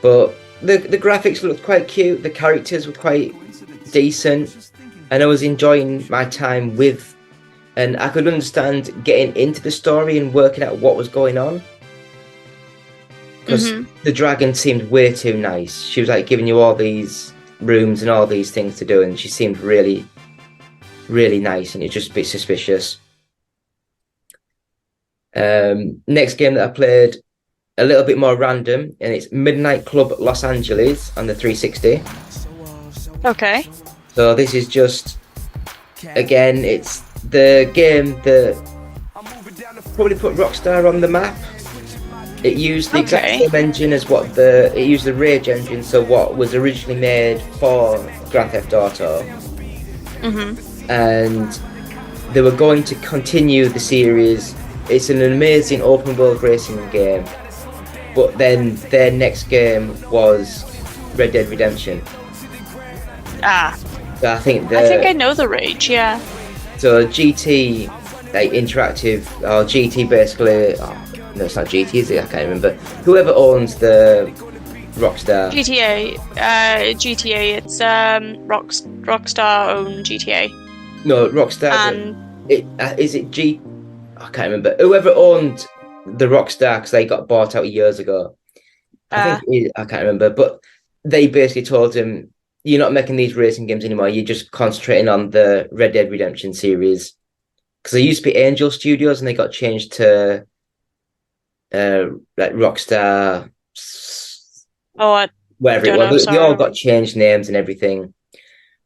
But the graphics looked quite cute, the characters were quite decent, and I was enjoying my time with, and I could understand getting into the story and working out what was going on, because the dragon seemed way too nice. She was like giving you all these rooms and all these things to do, and she seemed really, really nice, and it's just a bit suspicious. Next game that I played, a little bit more random, and it's Midnight Club Los Angeles on the 360. Okay. So this is just, again, it's the game that probably put Rockstar on the map. It used the exact same engine as it used the Rage engine, so what was originally made for Grand Theft Auto. And they were going to continue the series. It's an amazing open world racing game, but then their next game was Red Dead Redemption. So I think I know the Rage, yeah. So GT, like Interactive, or GT basically, no, it's not GT, is it? I can't remember. Whoever owns the Rockstar. GTA. It's Rockstar owned GTA. No, Rockstar. And Is it G? I can't remember. Whoever owned the Rockstar, because they got bought out years ago. I can't remember, but they basically told him, "You're not making these racing games anymore. You're just concentrating on the Red Dead Redemption series." Because they used to be Angel Studios, and they got changed to like Rockstar. Whatever it was. They all got changed names and everything.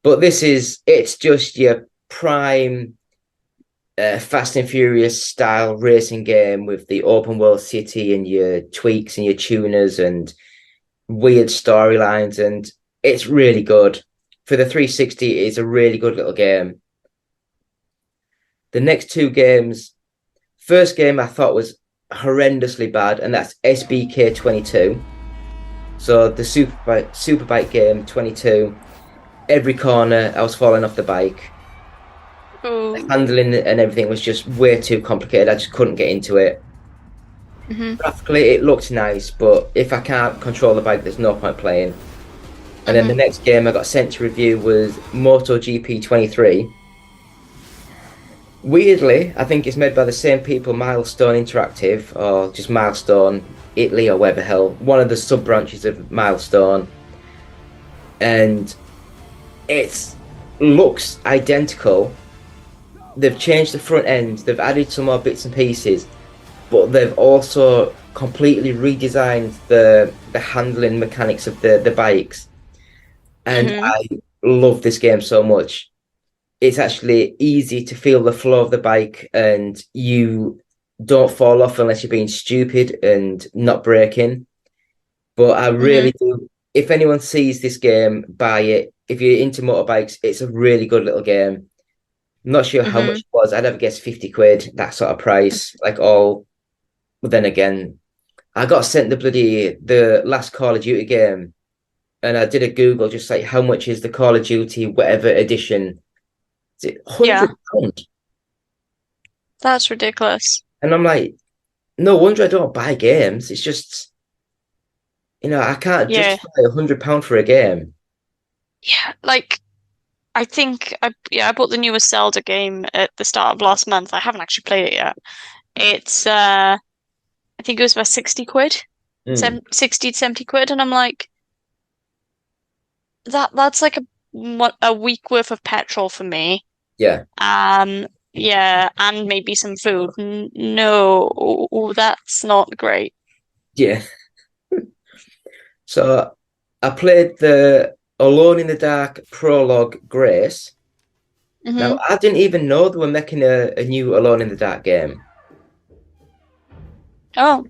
But it's just your prime Fast and Furious style racing game with the open world city and your tweaks and your tuners and weird storylines, and it's really good. For the 360, it's a really good little game. The next two games, first game I thought was horrendously bad, and that's SBK 22. So the Superbike game 22. Every corner I was falling off the bike. The handling and everything was just way too complicated. I just couldn't get into it. Graphically, it looked nice, but if I can't control the bike, there's no point playing. And then the next game I got sent to review was MotoGP 23. Weirdly, I think it's made by the same people, Milestone Interactive, or just Milestone Italy, or whatever the hell, one of the sub-branches of Milestone. And it looks identical. They've changed the front end, they've added some more bits and pieces, but they've also completely redesigned the handling mechanics of the bikes. And I love this game so much. It's actually easy to feel the flow of the bike, and you don't fall off unless you're being stupid and not braking. But I really do. If anyone sees this game, buy it. If you're into motorbikes, it's a really good little game. I'm not sure how much it was. I'd have guessed 50 quid, that sort of price. But then again, I got sent the last Call of Duty game, and I did a Google just like how much is the Call of Duty whatever edition. Is it £100? That's ridiculous. And I'm like, no wonder I don't buy games. It's just, I can't justify £100 for a game. Yeah, like I think I bought the newest Zelda game at the start of last month. I haven't actually played it yet. It's I think it was about 60 quid, 60 to 70 quid, and I'm like, that's like a week worth of petrol for me. Yeah. Yeah, and maybe some food. No, that's not great. Yeah. So I played the Alone in the Dark prologue Grace. Now, I didn't even know they were making a new Alone in the Dark game. Oh.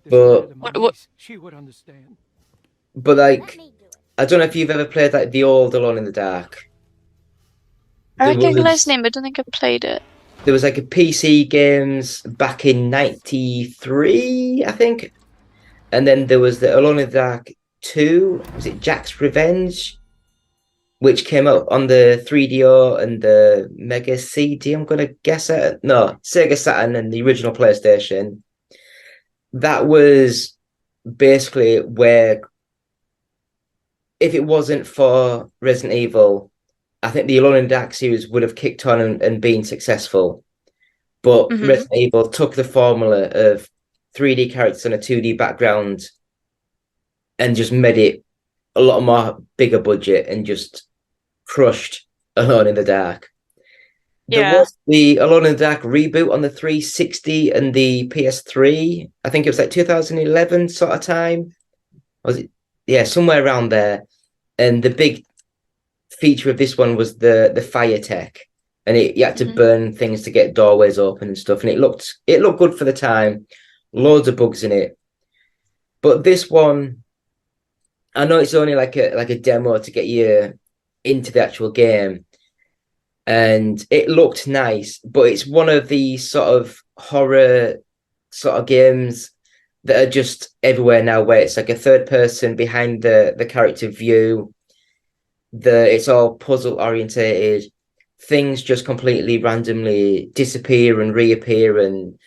But she would understand. But like, I don't know if you've ever played like the old Alone in the Dark. I recognize his name, but I don't think I played it. There was like a PC games back in 93, I think. And then there was the Alone in the Dark 2, was it Jack's Revenge? Which came out on the 3DO and the Mega CD, I'm going to guess it. No, Sega Saturn and the original PlayStation. That was basically where, if it wasn't for Resident Evil, I think the Alone in the Dark series would have kicked on and been successful. But Resident Evil took the formula of 3D characters on a 2D background and just made it a lot more bigger budget and just crushed Alone in the Dark. Yeah. There was the Alone in the Dark reboot on the 360 and the PS3. I think it was like 2011 sort of time. Was it? Yeah, somewhere around there. And the big feature of this one was the fire tech, and you had to burn things to get doorways open and stuff, and it looked good for the time. Loads of bugs in it. But this one, I know it's only like a demo to get you into the actual game, and it looked nice, but it's one of the sort of horror sort of games that are just everywhere now, where it's like a third person behind the character view. It's all puzzle orientated. Things just completely randomly disappear and reappear and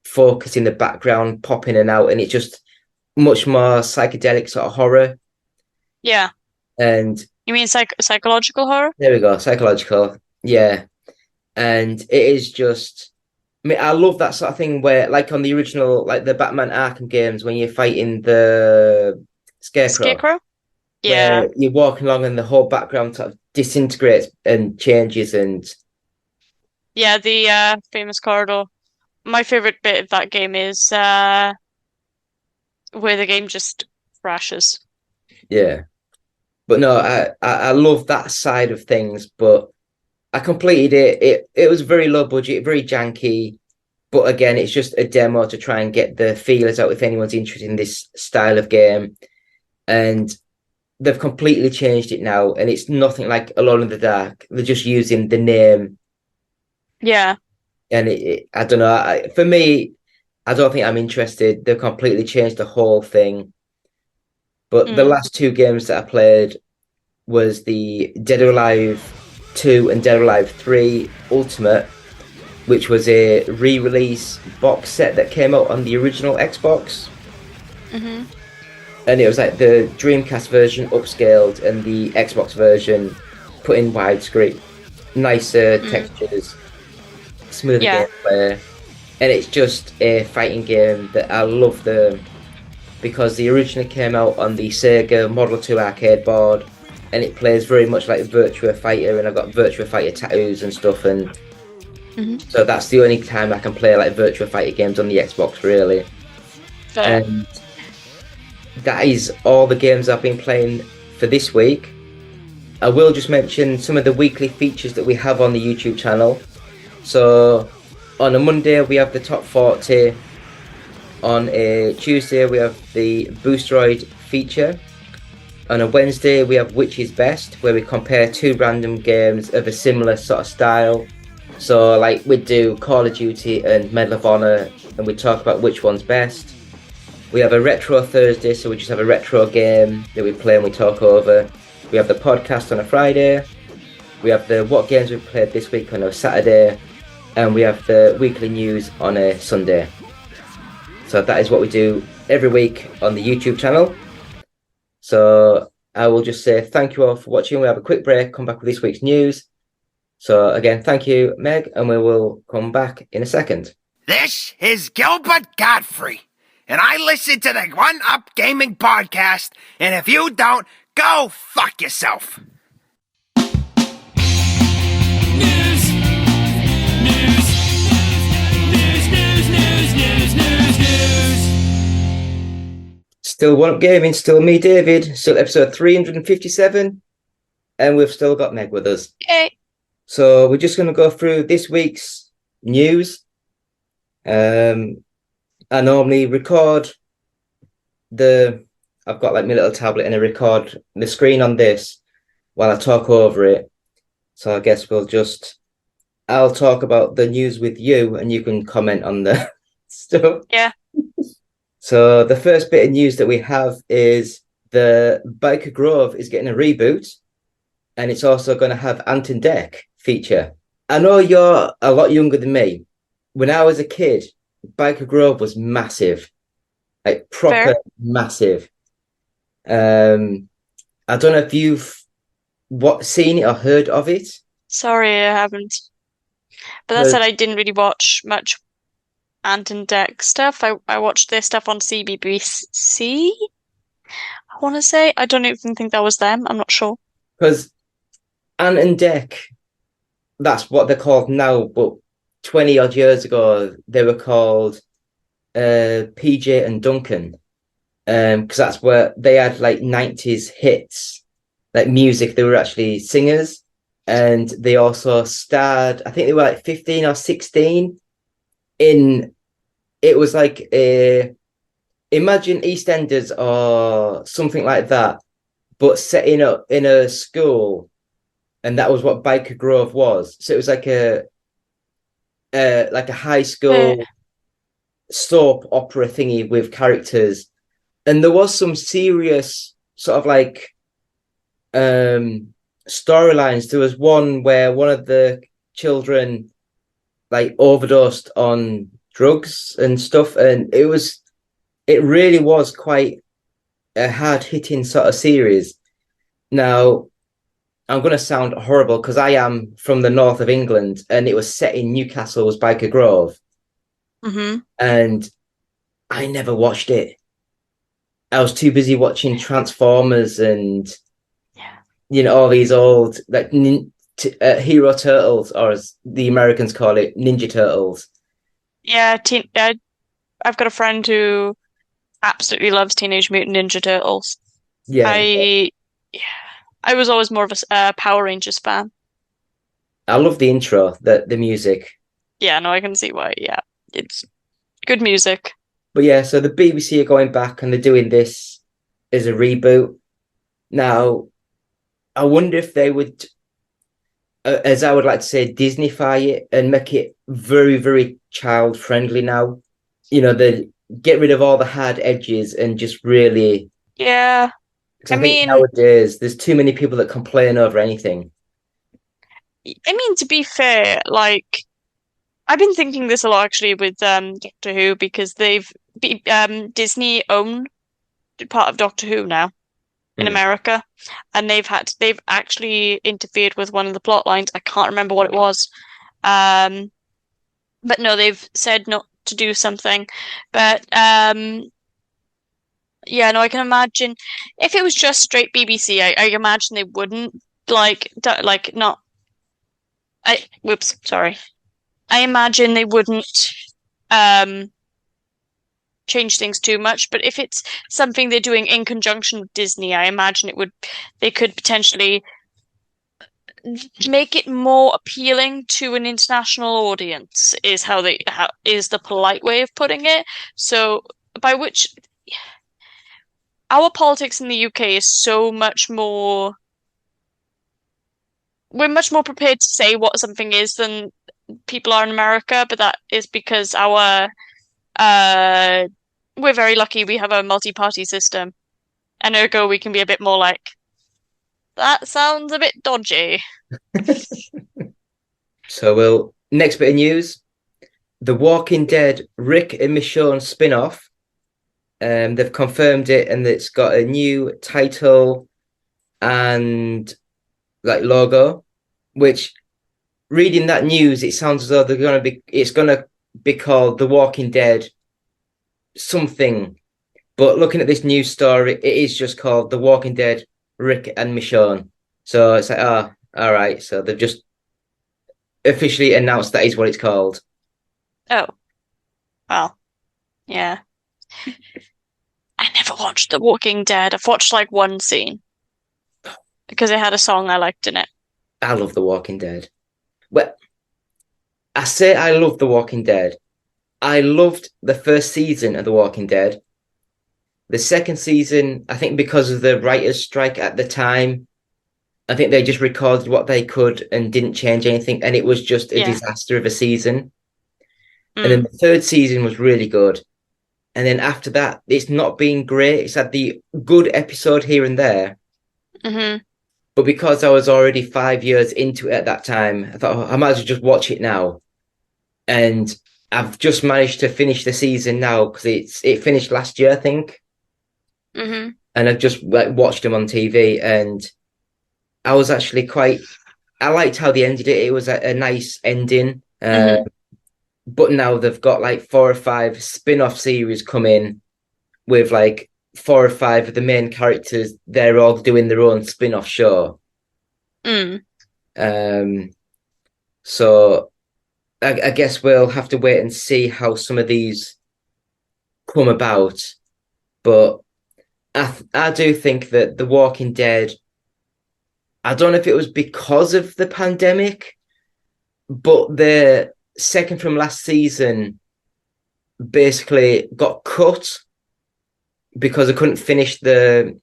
focus in the background, pop in and out, and much more psychedelic sort of horror. Yeah. And You mean psychological horror? there we go, psychological. Yeah. And it is just, I mean, I love that sort of thing where, like on the original, like the Batman Arkham games, when you're fighting the Scarecrow, Yeah. where you're walking along and the whole background sort of disintegrates and changes. And Yeah, the famous corridor. My favorite bit of that game is where the game just crashes. yeah, but no, I love that side of things. But I completed it. It was very low budget, very janky. But again, it's just a demo to try and get the feelers out if anyone's interested in this style of game. And they've completely changed it now, and it's nothing like Alone in the Dark. They're just using the name. Yeah. And I don't know. For me, I don't think I'm interested. They've completely changed the whole thing. But the last two games that I played was the Dead or Alive 2 and Dead or Alive 3 Ultimate, which was a re-release box set that came out on the original Xbox. Mm-hmm. And it was like the Dreamcast version upscaled and the Xbox version put in widescreen. Nicer textures, smoother gameplay. And it's just a fighting game that I love because the original came out on the Sega Model 2 arcade board, and it plays very much like Virtua Fighter, and I've got Virtua Fighter tattoos and stuff, and so that's the only time I can play like Virtua Fighter games on the Xbox, really. Fair. And that is all the games I've been playing for this week. I will just mention some of the weekly features that we have on the YouTube channel. So on a Monday we have the top 40. On a Tuesday we have the Boosteroid feature. On a Wednesday we have Which is Best, where we compare two random games of a similar sort of style. So like we'd do Call of Duty and Medal of Honor, and we talk about which one's best. We have a Retro Thursday, so we just have a retro game that we play and we talk over. We have the podcast on a Friday. We have the What Games We've Played This Week on a Saturday. And we have the weekly news on a Sunday. So that is what we do every week on the YouTube channel. So I will just say thank you all for watching. We'll have a quick break, come back with this week's news. So again, thank you, Meg, and we will come back in a second. This is Gilbert Godfrey, and I listen to the One Up Gaming Podcast, and if you don't, go fuck yourself. Still One Up Gaming, still me, David, still episode 357, and we've still got Meg with us. Yay. So we're just going to go through this week's news. I normally record I've got like my little tablet and I record the screen on this while I talk over it. So I guess I'll talk about the news with you and you can comment on the stuff. Yeah. So the first bit of news that we have is the Biker Grove is getting a reboot, and it's also going to have Ant and Dec feature. I know you're a lot younger than me. When I was a kid, Biker Grove was massive, like proper massive. I don't know if you've seen it or heard of it. Sorry, I haven't. But that said, I didn't really watch much Ant and Dec stuff. I watched their stuff on CBBC, I want to say. I don't even think that was them. I'm not sure. Because Ant and Dec, that's what they're called now, but 20 odd years ago, they were called PJ and Duncan. Because that's where they had like 90s hits, like music. They were actually singers. And they also starred, I think they were like 15 or 16 it was like imagine EastEnders or something like that, but setting up in a school, and that was what Biker Grove was. So it was like a high school soap opera thingy with characters, and there was some serious sort of like storylines. There was one where one of the children like overdosed on drugs and stuff, and it was it really was quite a hard-hitting sort of series. Now, I'm going to sound horrible because I am from the north of England, and it was set in Newcastle's Byker Grove, and I never watched it. I was too busy watching Transformers and all these old like Hero Turtles, or as the Americans call it, Ninja Turtles. Yeah, I've got a friend who absolutely loves Teenage Mutant Ninja Turtles. Yeah, I was always more of a Power Rangers fan. I love the intro, the music. Yeah, no, I can see why. Yeah, it's good music. But yeah, so the BBC are going back and they're doing this as a reboot. Now, I wonder if they would, as I would like to say, Disneyfy it and make it very, very child friendly now. They get rid of all the hard edges and just really. Yeah. I think nowadays there's too many people that complain over anything. I mean, to be fair, like I've been thinking this a lot actually with Doctor Who, because Disney own part of Doctor Who now in America, and they've actually interfered with one of the plot lines. I can't remember what it was, but no, they've said not to do something. But yeah, no, I can imagine if it was just straight BBC, I imagine they wouldn't not. Sorry. I imagine they wouldn't change things too much, but if it's something they're doing in conjunction with Disney, I imagine they could potentially make it more appealing to an international audience, is the polite way of putting it. So by which our politics in the UK is so much more. We're much more prepared to say what something is than people are in America, but that is because we're very lucky we have a multi-party system, and ergo we can be a bit more like, that sounds a bit dodgy. So next bit of news, The Walking Dead Rick and Michonne spin-off. They've confirmed it, and it's got a new title and logo, which, reading that news, it sounds as though it's gonna be called The Walking Dead something, but looking at this news story, it is just called The Walking Dead Rick and Michonne. So it's like, all right, so they've just officially announced that is what it's called. Oh, well, yeah. I never watched The Walking Dead. I've watched one scene because it had a song I liked in it. I love The Walking Dead. Well, I say I love The Walking Dead. I loved the first season of The Walking Dead. The second season, I think because of the writer's strike at the time, I think they just recorded what they could and didn't change anything, and it was just a disaster of a season. And then the third season was really good. And then after that, it's not been great. It's had the good episode here and there. But because I was already 5 years into it at that time, I thought, I might as well just watch it now. And I've just managed to finish the season now, because it finished last year, I think. And I've just watched them on TV, and I was actually I liked how they ended it. It was a nice ending. But now they've got 4 or 5 spin-off series coming with 4 or 5 of the main characters. They're all doing their own spin-off show. So I guess we'll have to wait and see how some of these come about. But I do think that The Walking Dead, I don't know if it was because of the pandemic, but the second from last season basically got cut because I couldn't finish the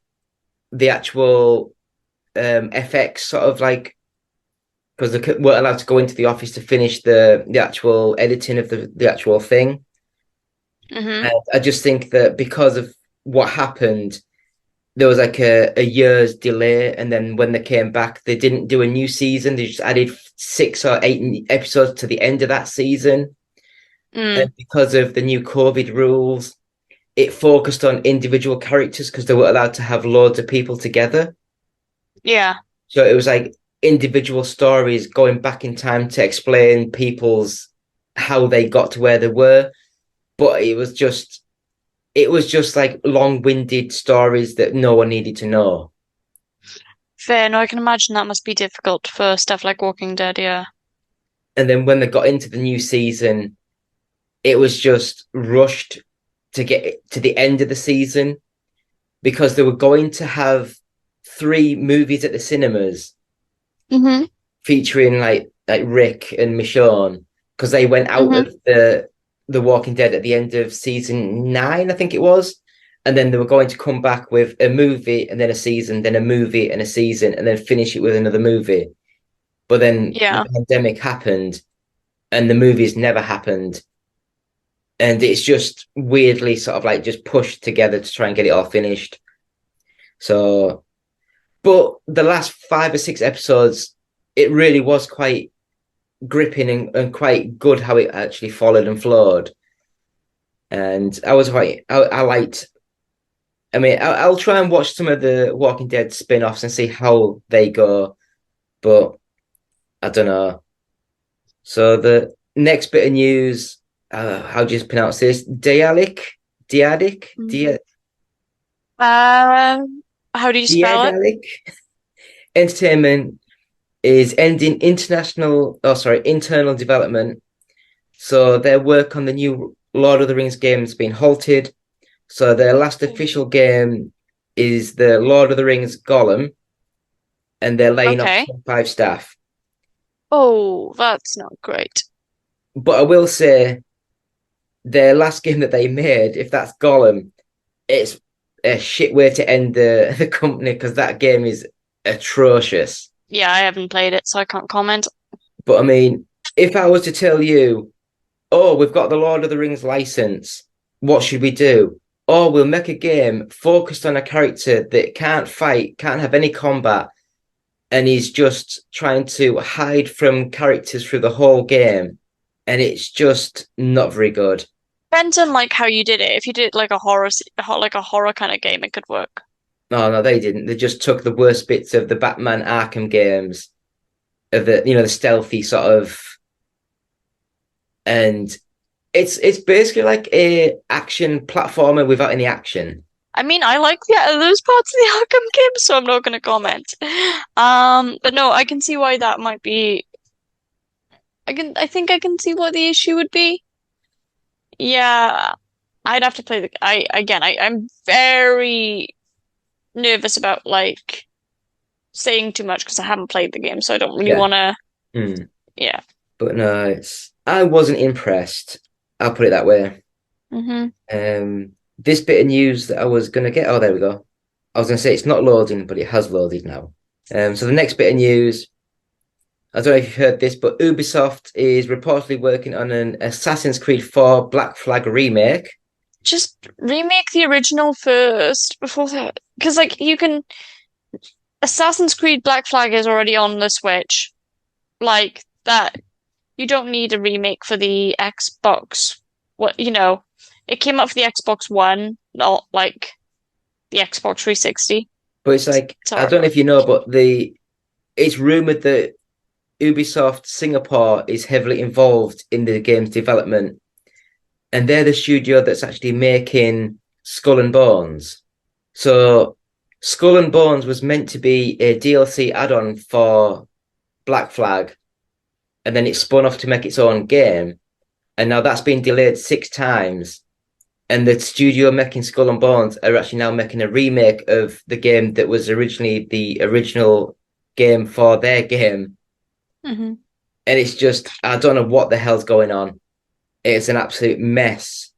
actual FX sort of because they weren't allowed to go into the office to finish the actual editing of the actual thing. And I just think that because of what happened, there was a year's delay, and then when they came back, they didn't do a new season. They just added 6 or 8 episodes to the end of that season. And because of the new COVID rules, it focused on individual characters because they were allowed to have loads of people together. Yeah. So it was like individual stories going back in time to explain people's how they got to where they were. But it was just like long-winded stories that no one needed to know. Fair. No, I can imagine that must be difficult for stuff like Walking Dead, yeah. And then when they got into the new season, it was just rushed to get to the end of the season because they were going to have 3 movies at the cinemas featuring like Rick and Michonne because they went out of the Walking Dead at the end of season 9, I think it was. And then they were going to come back with a movie and then a season, then a movie and a season, and then finish it with another movie. But then the pandemic happened and the movies never happened. And it's just weirdly sort of like just pushed together to try and get it all finished. So, but the last 5 or 6 episodes, it really was quite gripping and quite good how it actually followed and flowed. And I liked, I mean, I'll try and watch some of the Walking Dead spin-offs and see how they go, but I don't know. So the next bit of news, how do you pronounce this? Diadic? How do you spell it? Entertainment is ending internal development. So their work on the new Lord of the Rings game has been halted. So their last official game is the Lord of the Rings Gollum, and they're laying off 5 staff. Oh, that's not great. But I will say, their last game that they made, if that's Gollum, it's a shit way to end the company because that game is atrocious. Yeah, I haven't played it, so I can't comment. But I mean, if I was to tell you, oh, we've got the Lord of the Rings license, what should we do? Oh, we'll make a game focused on a character that can't fight, can't have any combat, and he's just trying to hide from characters through the whole game. And it's just not very good. Depends on like how you did it. If you did like a horror kind of game, it could work. No, they didn't. They just took the worst bits of the Batman Arkham games, of the stealthy sort of, and it's basically like a action platformer without any action. I mean, I like those parts of the Arkham game, so I'm not going to comment. But no, I can see why that might be. I think I can see what the issue would be. Yeah, I'd have to play I'm very nervous about like saying too much because I haven't played the game, so I don't really want to. Yeah. But no, I wasn't impressed. I'll put it that way. This bit of news that I was gonna get. Oh, there we go. I was gonna say it's not loading, but it has loaded now. So the next bit of news. I don't know if you've heard this, but Ubisoft is reportedly working on an Assassin's Creed 4 Black Flag remake. Just remake the original first before that. Because, like, Assassin's Creed Black Flag is already on the Switch. Like, that. You don't need a remake for the Xbox. It came out for the Xbox One, not, like, the Xbox 360. But it's like, I don't know if you know, but it's rumored that Ubisoft Singapore is heavily involved in the game's development, and they're the studio that's actually making Skull and Bones. So Skull and Bones was meant to be a DLC add-on for Black Flag, and then it spun off to make its own game, and now that's been delayed 6 times, and the studio making Skull and Bones are actually now making a remake of the game that was originally the original game for their game. And it's just, I don't know what the hell's going on. It's an absolute mess.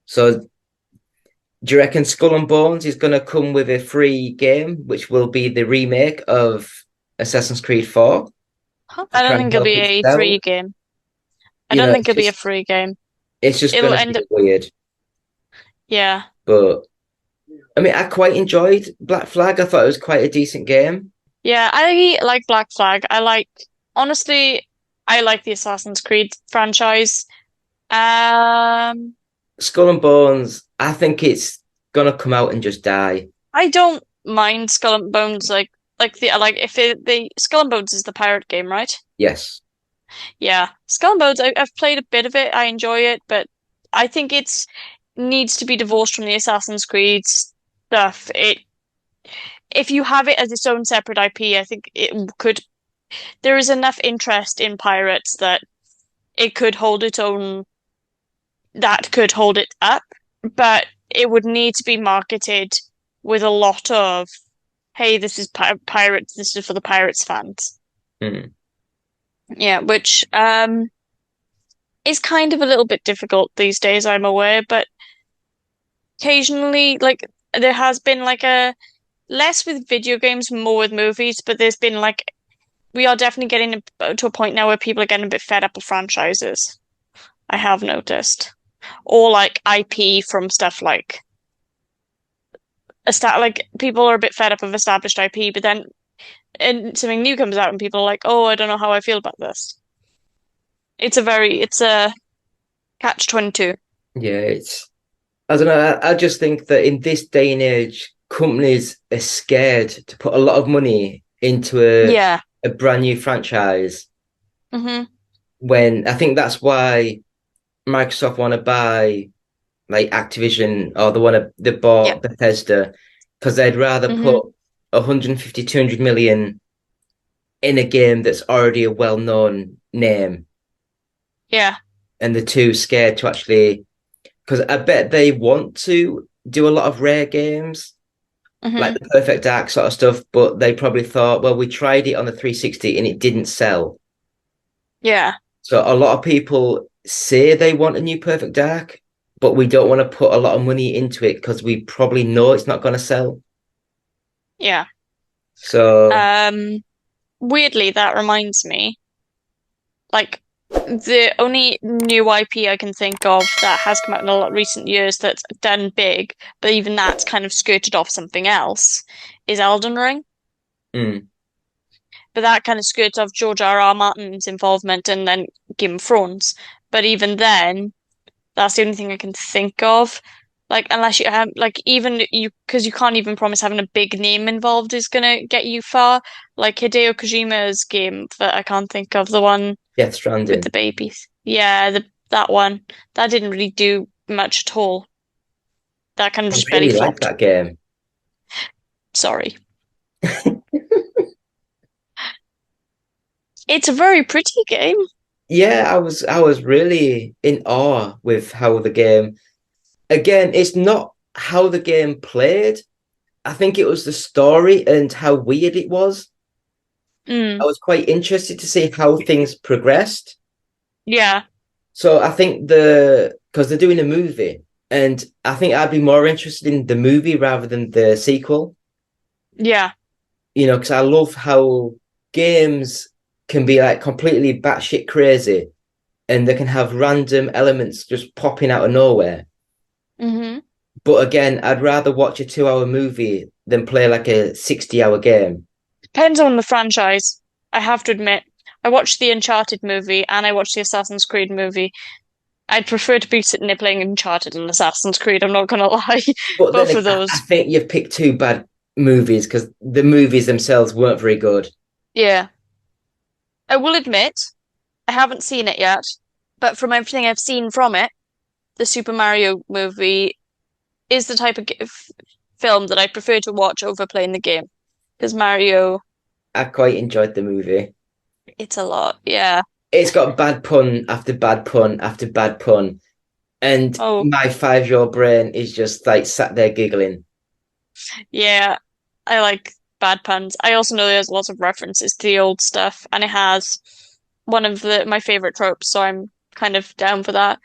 So do you reckon Skull and Bones is going to come with a free game, which will be the remake of Assassin's Creed 4? I don't think it'll be a free game. I don't think it'll be a free game. It's just going to be weird. Yeah. But, I mean, I quite enjoyed Black Flag. I thought it was quite a decent game. Yeah, I like Black Flag. Honestly, I like the Assassin's Creed franchise. Skull and Bones, I think it's gonna come out and just die. I don't mind Skull and Bones if the Skull and Bones is the pirate game, right? Yes. Yeah, Skull and Bones. I've played a bit of it. I enjoy it, but I think it's needs to be divorced from the Assassin's Creed stuff. If you have it as its own separate IP, I think it could. There is enough interest in pirates that it could hold its own. That could hold it up, but it would need to be marketed with a lot of, "Hey, this is pirates. This is for the pirates fans." Mm. Yeah, which is kind of a little bit difficult these days, I'm aware, but occasionally, like, there has been like a less with video games, more with movies, but there's been like we are definitely getting to a point now where people are getting a bit fed up with franchises. I have noticed, or like IP from stuff like people are a bit fed up of established IP, but then and something new comes out and people are like, "Oh, I don't know how I feel about this." It's a catch-22. Yeah, I don't know. I just think that in this day and age, companies are scared to put a lot of money into a brand new franchise. Mm-hmm. When I think that's why Microsoft want to buy like Activision, or they bought Bethesda, because they'd rather put 150, 200 million in a game that's already a well-known name. Yeah. And they're too scared to actually, because I bet they want to do a lot of rare games, like the Perfect Dark sort of stuff, but they probably thought, well, we tried it on the 360 and it didn't sell. Yeah. So a lot of people say they want a new Perfect Dark, but we don't want to put a lot of money into it because we probably know it's not going to sell. Yeah. So weirdly, that reminds me, like, the only new IP I can think of that has come out in a lot of recent years that's done big, but even that's kind of skirted off something else, is Elden Ring. Mm. But that kind of skirts off George R.R. Martin's involvement and then Game of Thrones. But even then, that's the only thing I can think of. Like, unless you have, like, because you can't even promise having a big name involved is gonna get you far. Like Hideo Kojima's game that I can't think of, the one Death Stranding with the babies. Yeah, that one. That didn't really do much at all. That kind of just really belly like flopped. that game. Sorry. It's a very pretty game. Yeah, I was really in awe with how the game. Again, it's not how the game played. I think it was the story and how weird it was. I was quite interested to see how things progressed. Yeah. So I think because they're doing a movie, and I think I'd be more interested in the movie rather than the sequel. Yeah. You know, because I love how games can be like completely batshit crazy, and they can have random elements just popping out of nowhere. Mm-hmm. But again, I'd rather watch a 2-hour movie than play like a 60-hour game. Depends on the franchise. I have to admit, I watched the Uncharted movie and I watched the Assassin's Creed movie. I'd prefer to be sitting there playing Uncharted and Assassin's Creed, I'm not gonna lie. But Both then of those. I think you've picked two bad movies because the movies themselves weren't very good. Yeah. I will admit, I haven't seen it yet, but from everything I've seen from it, the Super Mario movie is the type of film that I prefer to watch over playing the game. Because Mario, I quite enjoyed the movie. it's a lot, yeah. It's got bad pun after bad pun after bad pun. And my 5-year-old brain is just like sat there giggling. Yeah, I like bad puns. I also know there's lots of references to the old stuff, and it has one of my favorite tropes, so I'm kind of down for that.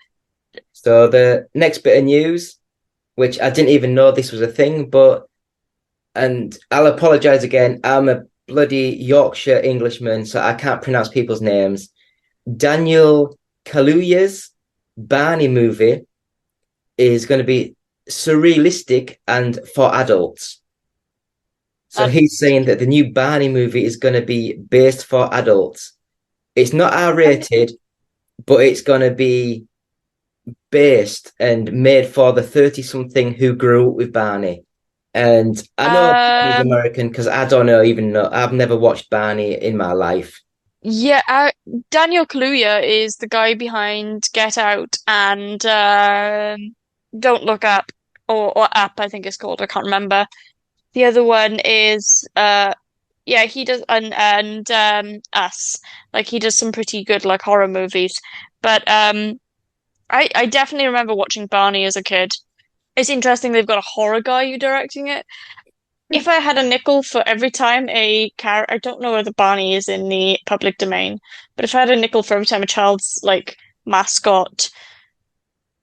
So the next bit of news, which I didn't even know this was a thing, and I'll apologize again. I'm a bloody Yorkshire Englishman, so I can't pronounce people's names. Daniel Kaluuya's Barney movie is going to be surrealistic and for adults. So he's saying that the new Barney movie is going to be based for adults. It's not R-rated, but it's going to be based and made for the 30-something who grew up with Barney. And I know he's American because I don't even know. I've never watched Barney in my life. Yeah, Daniel Kaluuya is the guy behind Get Out and Don't Look Up or Up, I think it's called. I can't remember. The other one is yeah, he does and Us. Like he does some pretty good like horror movies. But I definitely remember watching Barney as a kid. It's interesting they've got a horror guy who directing it. If I had a nickel for every time I don't know whether Barney is in the public domain, but if I had a nickel for every time a child's like mascot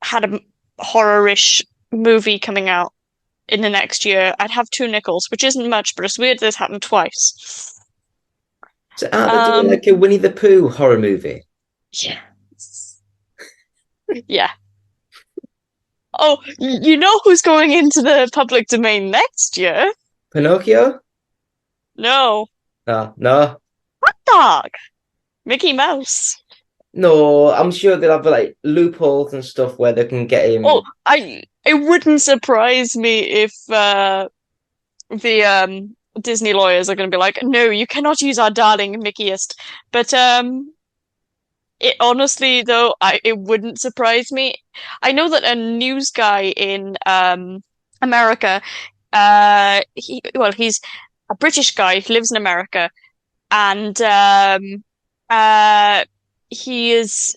had a horror-ish movie coming out in the next year, I'd have 2 nickels, which isn't much, but it's weird this happened twice. So are they doing like a Winnie the Pooh horror movie? Yeah. Yeah. Oh, you know who's going into the public domain next year? Pinocchio? No. No. Hot dog. Mickey Mouse. No, I'm sure they'll have like loopholes and stuff where they can get him. Oh, it wouldn't surprise me if the Disney lawyers are going to be like, no, you cannot use our darling Mickeyist. But it honestly though, it wouldn't surprise me. I know that a news guy in America, he's a British guy who lives in America, and he is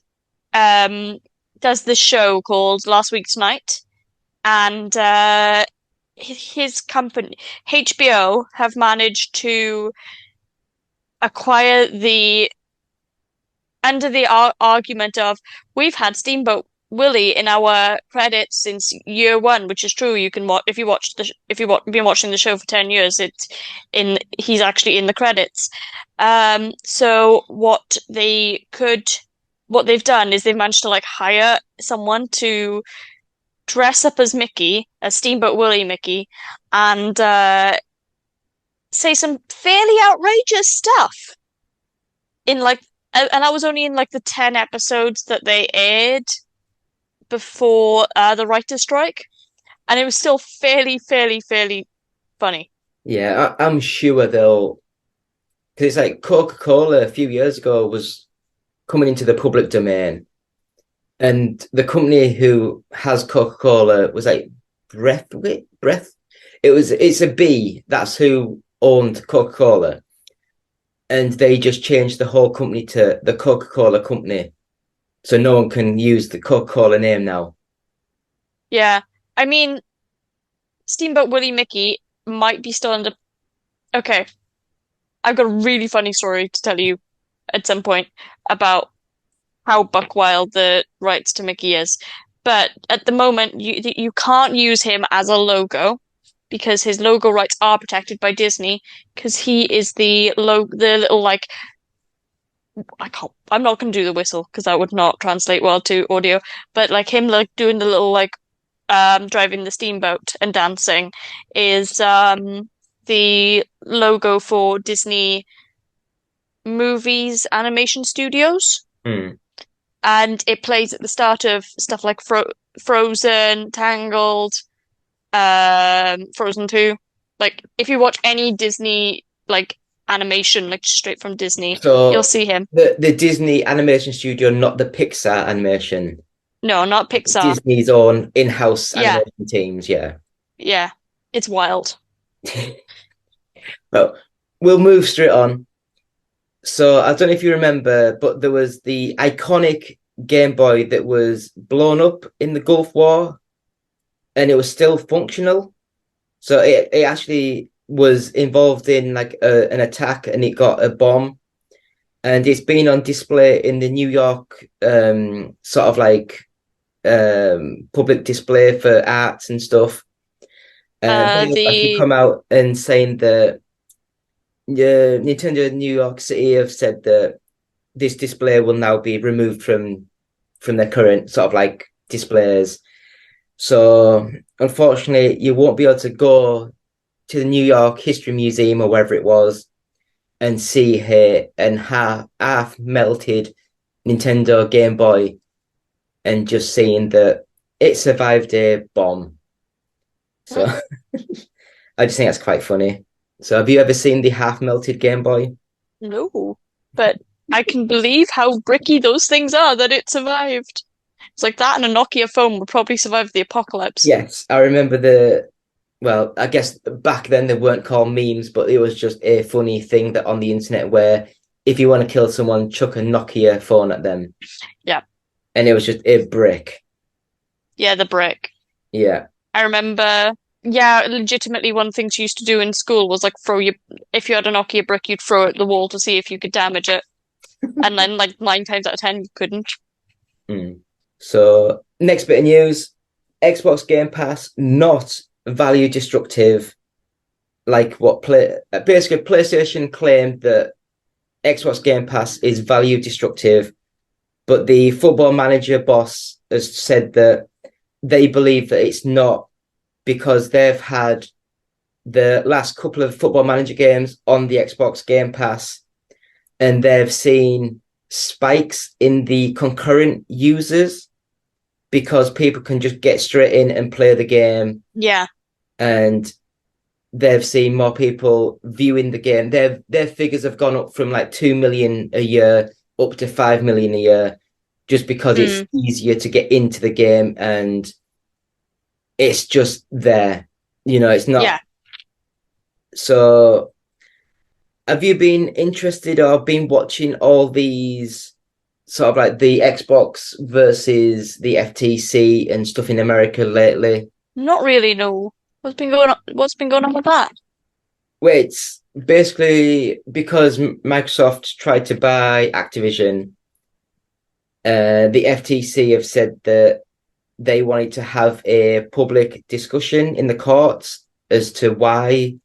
does this show called Last Week Tonight, and his company HBO have managed to acquire under the argument of we've had Steamboat Willie in our credits since year 1, which is true. You can watch if you've been watching the show for 10 years. He's actually in the credits. So what they've done is they've managed to like hire someone to dress up as Mickey, as Steamboat Willie Mickey, and say some fairly outrageous stuff in like. And I was only in like the 10 episodes that they aired before the writer's strike, and it was still fairly funny. Yeah, I'm sure they'll, because it's like Coca-Cola a few years ago was coming into the public domain, and the company who has Coca-Cola was like Breath. It's a B. That's who owned Coca-Cola. And they just changed the whole company to the Coca-Cola Company. So no one can use the Coca-Cola name now. Yeah. I mean, Steamboat Willie Mickey might be still under... Okay. I've got a really funny story to tell you at some point about how buck wild the rights to Mickey is. But at the moment, you can't use him as a logo, because his logo rights are protected by Disney, because he is the little like I'm not going to do the whistle because that would not translate well to audio, but like him like doing the little like driving the steamboat and dancing is the logo for Disney movies animation studios. And it plays at the start of stuff like Frozen, Tangled, Frozen 2. Like if you watch any Disney like animation, like straight from Disney, you'll see him. The Disney animation studio, not the Pixar animation. No, not Pixar. Disney's own in-house animation teams, yeah. Yeah, it's wild. Well, we'll move straight on. So I don't know if you remember, but there was the iconic Game Boy that was blown up in the Gulf War, and it was still functional. So it actually was involved in like an attack, and it got a bomb, and it's been on display in the New York sort of like public display for arts and stuff. They come out and saying that Nintendo New York City have said that this display will now be removed from their current sort of like displays. So unfortunately, you won't be able to go to the New York History Museum or wherever it was and see here and half melted Nintendo Game Boy and just seeing that it survived a bomb. So I just think that's quite funny. So have you ever seen the half-melted Game Boy? No, but I can believe how bricky those things are that it survived. It's like that and a Nokia phone would probably survive the apocalypse. Yes, I remember well, I guess back then they weren't called memes, but it was just a funny thing that on the internet where if you want to kill someone, chuck a Nokia phone at them. Yeah. And it was just a brick. Yeah, the brick. Yeah. I remember, yeah, legitimately one thing she used to do in school was like if you had a Nokia brick, you'd throw it at the wall to see if you could damage it. And then like 9 times out of 10, you couldn't. So next bit of news, Xbox Game Pass, not value destructive. Like basically PlayStation claimed that Xbox Game Pass is value destructive, but the Football Manager boss has said that they believe that it's not, because they've had the last couple of Football Manager games on the Xbox Game Pass and they've seen spikes in the concurrent users because people can just get straight in and play the game. Yeah. And they've seen more people viewing the game. Their figures have gone up from like 2 million a year up to 5 million a year, just because it's easier to get into the game and it's just there. You know, it's not. Yeah. So have you been interested or been watching all these sort of like the Xbox versus the FTC and stuff in America lately? Not really, no. What's been going on with that? Well, it's basically because Microsoft tried to buy Activision. The FTC have said that they wanted to have a public discussion in the courts as to why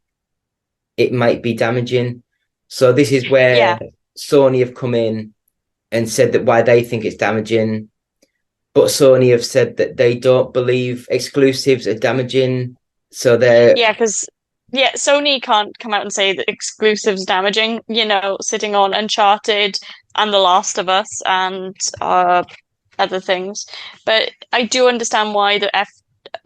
it might be damaging. So this is where Sony have come in and said that why they think it's damaging. But Sony have said that they don't believe exclusives are damaging. So they're... Yeah, because Sony can't come out and say that exclusives damaging, you know, sitting on Uncharted and The Last of Us and other things. But I do understand why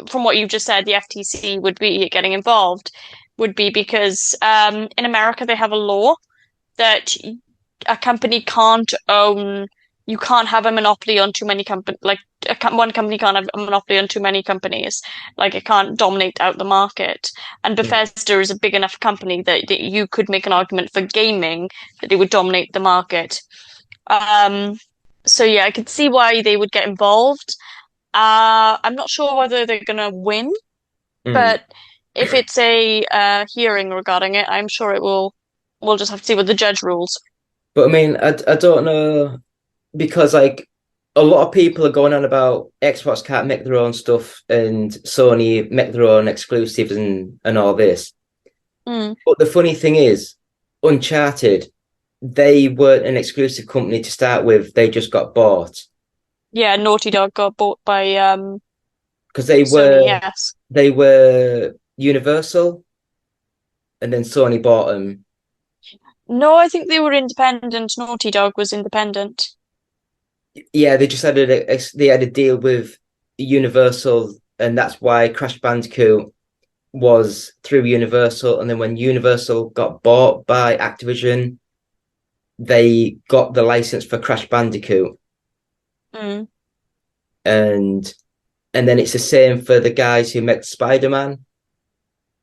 from what you've just said, the FTC would be getting involved, would be because in America they have a law that a company can't own, you can't have a monopoly on too many companies, like one company can't have a monopoly on too many companies, like it can't dominate out the market. And Bethesda is a big enough company that you could make an argument for gaming that it would dominate the market. So yeah, I could see why they would get involved. I'm not sure whether they're gonna win, but if it's a hearing regarding it, I'm sure it will. We'll just have to see what the judge rules. But I mean, I don't know, because like a lot of people are going on about Xbox can't make their own stuff and Sony make their own exclusives and all this. But the funny thing is, Uncharted, they weren't an exclusive company to start with. They just got bought. Yeah, Naughty Dog got bought by because they Sony, were yes. They were Universal, and then Sony bought them. No, I think they were independent. Naughty Dog was independent. Yeah, they just had a deal with Universal, and that's why Crash Bandicoot was through Universal. And then when Universal got bought by Activision, they got the license for Crash Bandicoot. And then it's the same for the guys who make Spider-Man,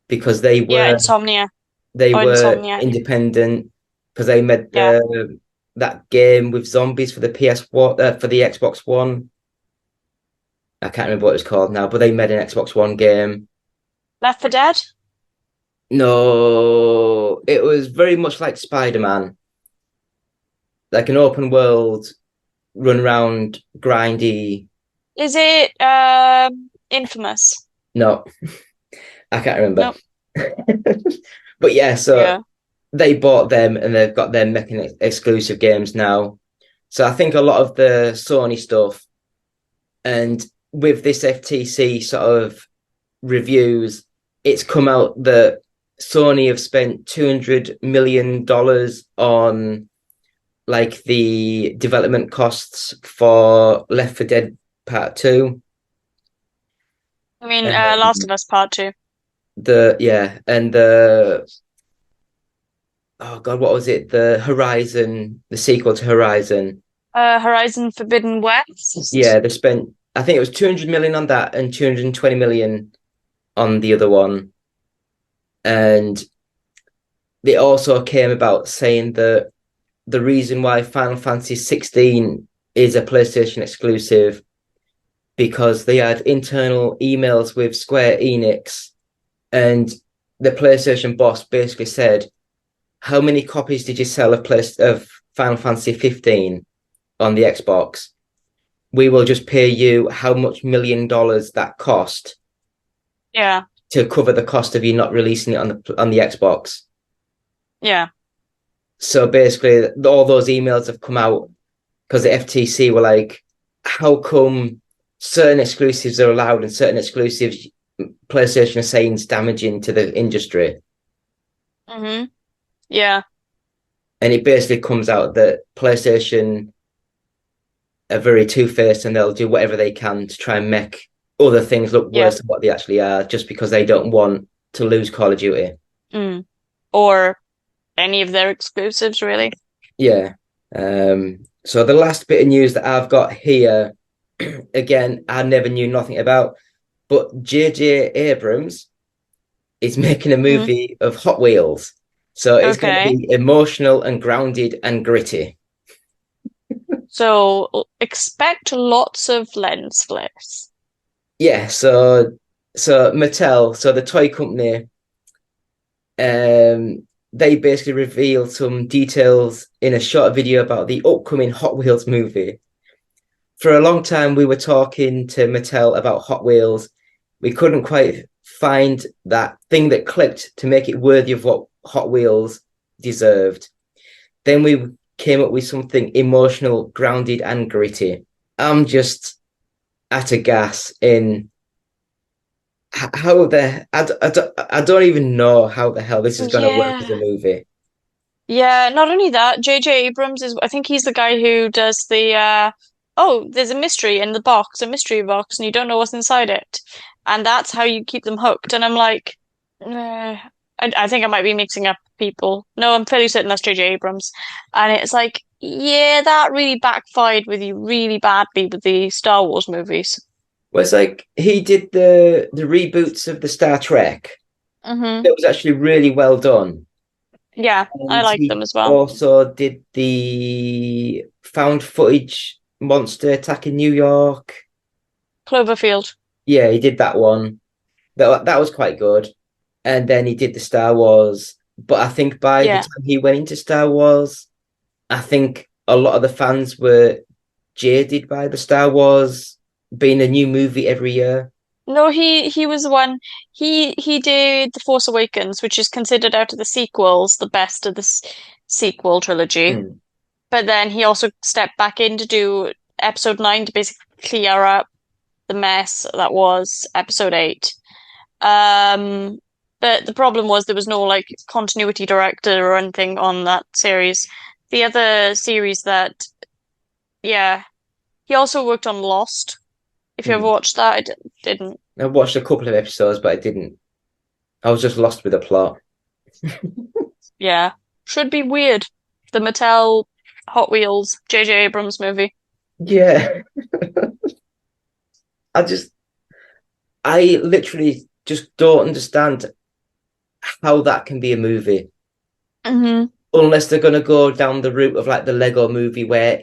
because they were Insomnia. They were Insomniac. Independent, because they made that game with zombies for the PS1 for the Xbox One. I can't remember what it was called now, but they made an Xbox One game. Left 4 Dead? No, it was very much like Spider-Man, like an open world, run around, grindy. Is it Infamous? No, I can't remember. Nope. But they bought them and they've got them making exclusive games now. So I think a lot of the Sony stuff, and with this FTC sort of reviews, it's come out that Sony have spent $200 million on like the development costs for Left 4 Dead Part 2. I mean, Um, Last of Us Part 2. and oh God, what was it? The Horizon, the sequel to Horizon. Horizon Forbidden West. Yeah, they spent, I think it was 200 million on that and 220 million on the other one. And they also came about saying that the reason why Final Fantasy 16 is a PlayStation exclusive because they had internal emails with Square Enix, and the PlayStation boss basically said, how many copies did you sell of Final Fantasy 15 on the Xbox? We will just pay you how much $1 million that cost. Yeah. To cover the cost of you not releasing it on the Xbox. Yeah. So basically, all those emails have come out because the FTC were like, how come certain exclusives are allowed and certain exclusives PlayStation are saying is damaging to the industry? Mm-hmm. Yeah. And it basically comes out that PlayStation are very two-faced and they'll do whatever they can to try and make other things look worse than what they actually are, just because they don't want to lose Call of Duty. Or any of their exclusives, really. Yeah. So the last bit of news that I've got here, again, I never knew nothing about, but J.J. Abrams is making a movie of Hot Wheels. So it's going to be emotional and grounded and gritty. So expect lots of lens flares. Yeah, so Mattel, so the toy company, they basically revealed some details in a short video about the upcoming Hot Wheels movie. For a long time, we were talking to Mattel about Hot Wheels. We couldn't quite find that thing that clicked to make it worthy of what Hot Wheels deserved. Then we came up with something emotional, grounded, and gritty. I'm just at a gas in how I don't even know how the hell this is going to work as a movie. Yeah, not only that, J.J. Abrams I think he's the guy who does the there's a mystery in the box, a mystery box, and you don't know what's inside it. And that's how you keep them hooked. And I'm like, I think I might be mixing up people. No, I'm fairly certain that's J.J. Abrams. And it's like, yeah, that really backfired with you really badly with the Star Wars movies. Well, it's like he did the reboots of the Star Trek. Mm-hmm. It was actually really well done. Yeah, I like them as well. Also did the found footage monster attack in New York. Cloverfield. Yeah, he did that one. That was quite good. And then he did the Star Wars. But I think by the time he went into Star Wars, I think a lot of the fans were jaded by the Star Wars being a new movie every year. No, he was the one. He did The Force Awakens, which is considered out of the sequels the best of the sequel trilogy. But then he also stepped back in to do Episode 9 to basically clear up the mess that was Episode 8. But the problem was there was no like continuity director or anything on that series. The other series that, he also worked on Lost. If you ever watched that, I didn't. I watched a couple of episodes, but I didn't. I was just lost with the plot. Yeah. Should be weird. The Mattel Hot Wheels J.J. Abrams movie. Yeah. I literally just don't understand how that can be a movie. Mm-hmm. Unless they're going to go down the route of like the Lego movie where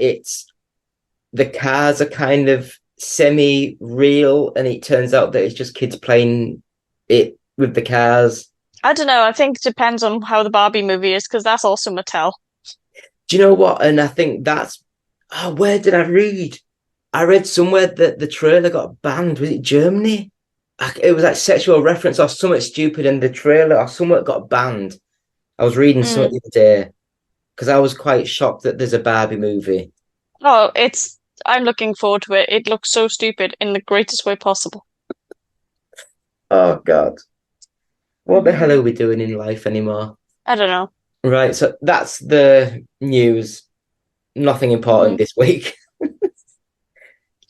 the cars are kind of semi-real and it turns out that it's just kids playing it with the cars. I don't know. I think it depends on how the Barbie movie is because that's also Mattel. Do you know what? And I think where did I read? I read somewhere that the trailer got banned. Was it Germany? It was like sexual reference or something stupid in the trailer or somewhere got banned. I was reading something the other day because I was quite shocked that there's a Barbie movie. Oh, I'm looking forward to it. It looks so stupid in the greatest way possible. Oh, God. What the hell are we doing in life anymore? I don't know. Right, so that's the news. Nothing important this week.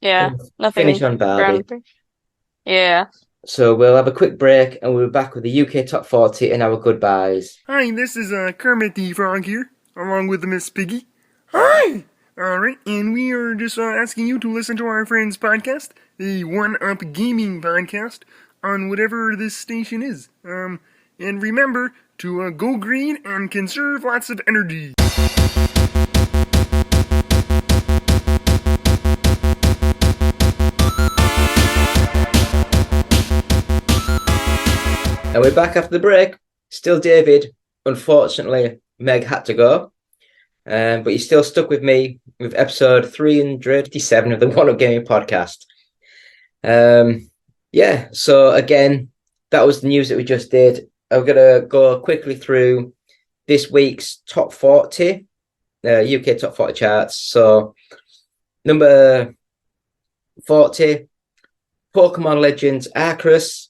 Yeah, nothing Finish on Barbie. groundbreaking. Yeah. So we'll have a quick break and we'll be back with the UK Top 40 and our goodbyes. Hi, this is Kermit the Frog here, along with Miss Piggy. Hi! Alright, and we are just asking you to listen to our friend's podcast, the One Up Gaming Podcast, on whatever this station is. And remember to go green and conserve lots of energy. And we're back after the break. Still David. Unfortunately, Meg had to go. But you're still stuck with me with episode 357 of the One Up Gaming Podcast. Yeah, so again, that was the news that we just did. I'm going to go quickly through this week's top 40, UK top 40 charts. So, number 40, Pokemon Legends Arceus.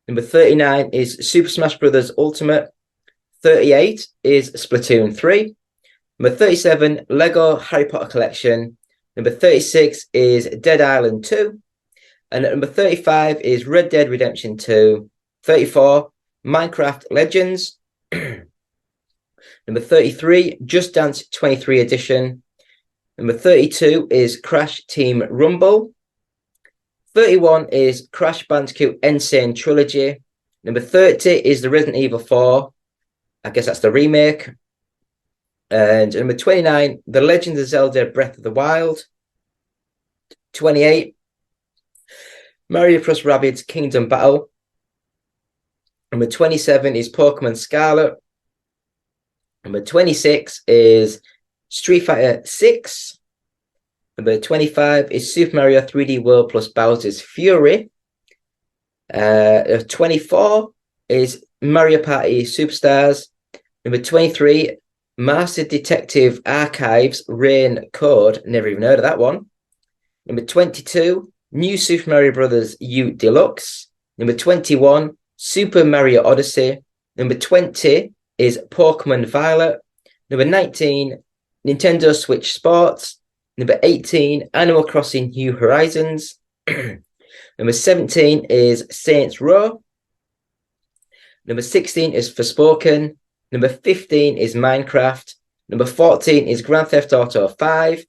Number 39 is Super Smash Bros. Ultimate. 38 is Splatoon 3. Number 37, Lego Harry Potter Collection. Number 36 is Dead Island 2. And at number 35 is Red Dead Redemption 2. 34, Minecraft Legends. Number 33, Just Dance 23 Edition. Number 32 is Crash Team Rumble. 31 is Crash Bandicoot N. Sane Trilogy. Number 30 is the Resident Evil 4. I guess that's the remake. And number 29, The Legend of Zelda Breath of the Wild. 28, Mario Plus Rabbids Kingdom Battle. Number 27 is Pokemon Scarlet. Number 26 is Street Fighter 6. Number 25 is Super Mario 3D World plus Bowser's Fury. 24 is Mario Party Superstars. Number 23, Master Detective Archives Rain Code. Never even heard of that one. Number 22, New Super Mario Bros. U Deluxe. Number 21, Super Mario Odyssey. Number 20 is Pokemon Violet. Number 19, Nintendo Switch Sports. Number 18, Animal Crossing New Horizons. Number 17 is Saints Row. Number 16 is Forspoken. Number 15 is Minecraft. Number 14 is Grand Theft Auto 5.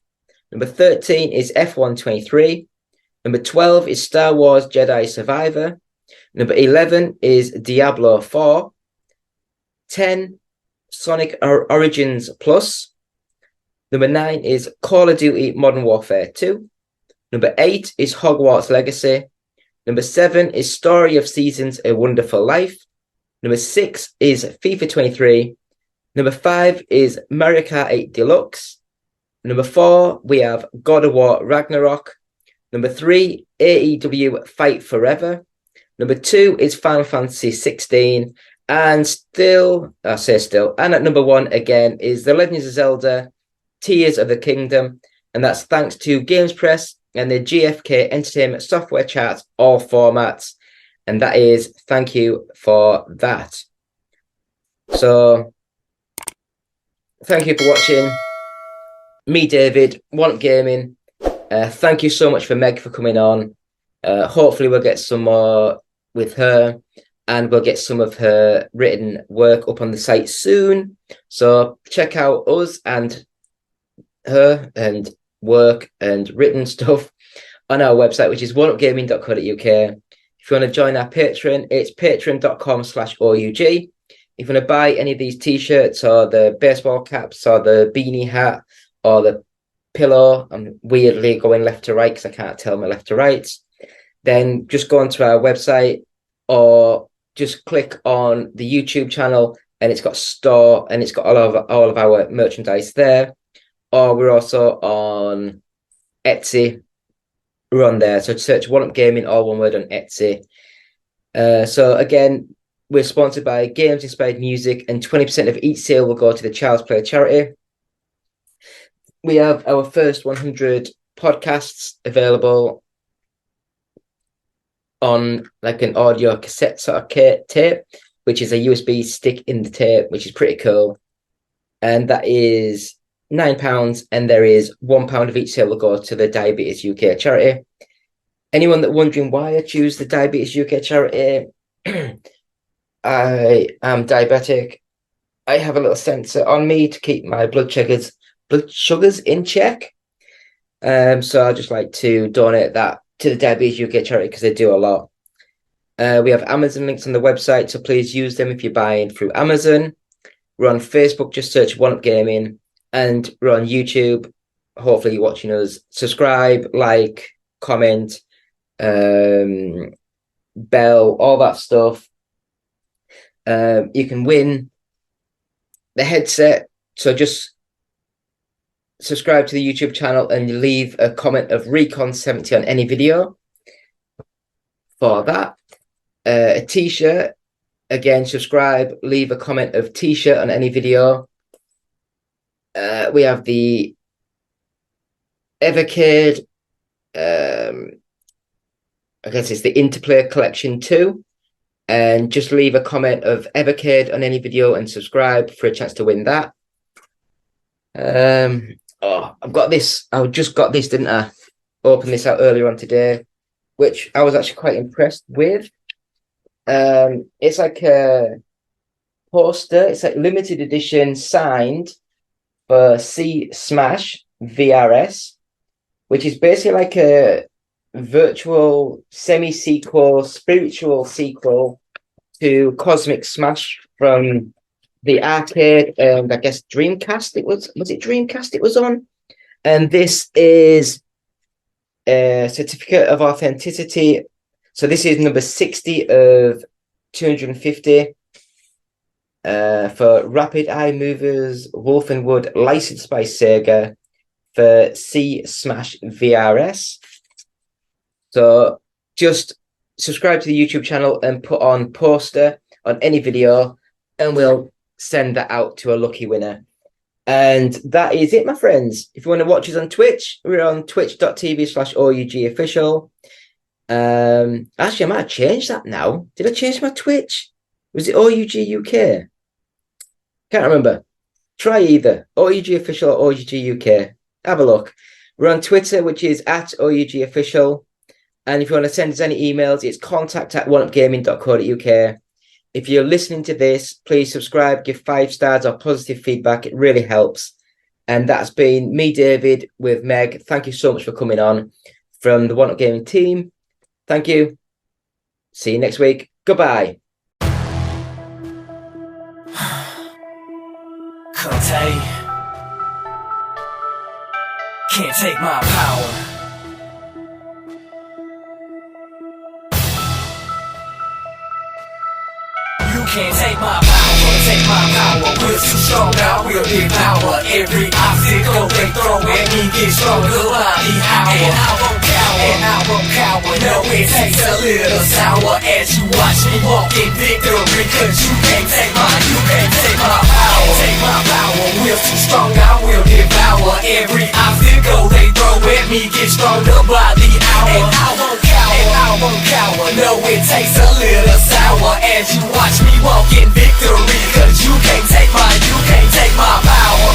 Number 13 is F1 23. Number 12 is Star Wars Jedi Survivor. Number 11 is Diablo 4. 10, Sonic Origins Plus. Number 9 is Call of Duty Modern Warfare 2. Number 8 is Hogwarts Legacy. Number 7 is Story of Seasons, A Wonderful Life. Number 6 is FIFA 23. Number 5 is Mario Kart 8 Deluxe. Number 4, we have God of War Ragnarok. Number 3, AEW Fight Forever. Number 2 is Final Fantasy 16. And at number 1 again is The Legends of Zelda Tears of the Kingdom, and that's thanks to Games Press and the GFK Entertainment Software Charts, all formats, and that is thank you for that. So thank you for watching. Me, David, One Up Gaming. Thank you so much for Meg for coming on. Hopefully we'll get some more with her, and we'll get some of her written work up on the site soon. So check out us and her and work and written stuff on our website, which is oneupgaming.co.uk. If you want to join our Patreon, it's patreon.com/OUG. If you want to buy any of these t-shirts or the baseball caps or the beanie hat or the pillow, I'm weirdly going left to right because I can't tell my left to right, then just go onto our website or just click on the YouTube channel and it's got store and it's got all of our merchandise there. Or we're also on Etsy. We're on there. So search One Up Gaming, all one word, on Etsy. So again, we're sponsored by Games Inspired Music, and 20% of each sale will go to the Child's Play charity. We have our first 100 podcasts available on like an audio cassette sort of tape, which is a USB stick in the tape, which is pretty cool. And that is £9, and there is £1 of each sale will go to the Diabetes UK charity. Anyone that wondering why I choose the Diabetes UK charity, I am diabetic. I have a little sensor on me to keep my blood sugars in check. So I just like to donate that to the Diabetes UK charity because they do a lot. We have Amazon links on the website, so please use them if you're buying through Amazon. We're on Facebook, just search One Up Gaming, and we're on YouTube. Hopefully you're watching us. Subscribe, like, comment, bell, all that stuff. You can win the headset, so just subscribe to the YouTube channel and leave a comment of Recon70 on any video for that. A t-shirt, again, subscribe, leave a comment of t-shirt on any video. We have the Evercade, I guess it's the Interplay Collection 2, and just leave a comment of Evercade on any video and subscribe for a chance to win that. I've got this. I just got this, didn't I? Opened this out earlier on today, which I was actually quite impressed with. It's like a poster. It's like limited edition signed for C Smash VRS, which is basically like a virtual semi-sequel, spiritual sequel to Cosmic Smash from the arcade and I guess Dreamcast. Was it Dreamcast it was on? And this is a certificate of authenticity. So this is number 60 of 250 for Rapid Eye Movers Wolf and Wood, licensed by Sega for C Smash VRS. So just subscribe to the YouTube channel and put on poster on any video, and we'll send that out to a lucky winner. And that is it, my friends. If you want to watch us on Twitch, we're on twitch.tv/OUGofficial. Actually, I might have changed that now. Did I change my Twitch? Was it OUG UK? Can't remember. Try either OUG Official or OUG UK. Have a look. We're on Twitter, which is @OUG Official. And if you want to send us any emails, it's contact@oneupgaming.co.uk. If you're listening to this, please subscribe, give 5 stars or positive feedback. It really helps. And that's been me, David, with Meg. Thank you so much for coming on from the One Up Gaming team. Thank you. See you next week. Goodbye. Conte can't take my power. You can't take my power, take my power. We're too strong now, we'll devour every obstacle they throw at me. Get stronger by the hour, and I won't cower, and I won't cower. No, it takes a little sour as you watch me walk in victory. Cause you can't take my power, take my power. We're too strong now, we'll devour every obstacle they throw at me. Get stronger by the hour, and I won't cower, and I won't cower. No, it takes a little sour as you watch me walk in victory. Cause you can't take my power.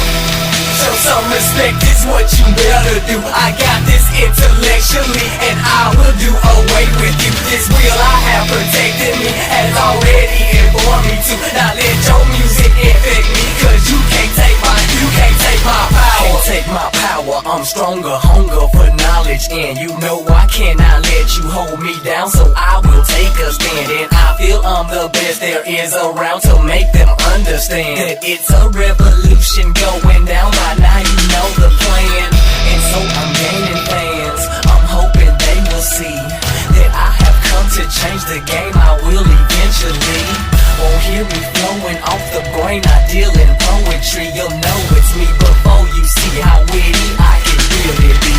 Show some respect, is what you better do. I got this intellectually, and I will do away with you. This will I have protected me, has already informed me to not let your music infect me. Cause you can't take my power. Can't take my power, I'm stronger, hunger for knowledge. And you know I cannot let you hold me down, so I will take a stand. And I feel I'm the best there is around to make them understand that it's a revolution going down. By now you know the plan, and so I'm gaining fans. I'm hoping they will see that I have come to change the game. I will eventually. Won't hear me flowing off the brain. I deal in poetry. You'll know it's me before you see how witty I can really be.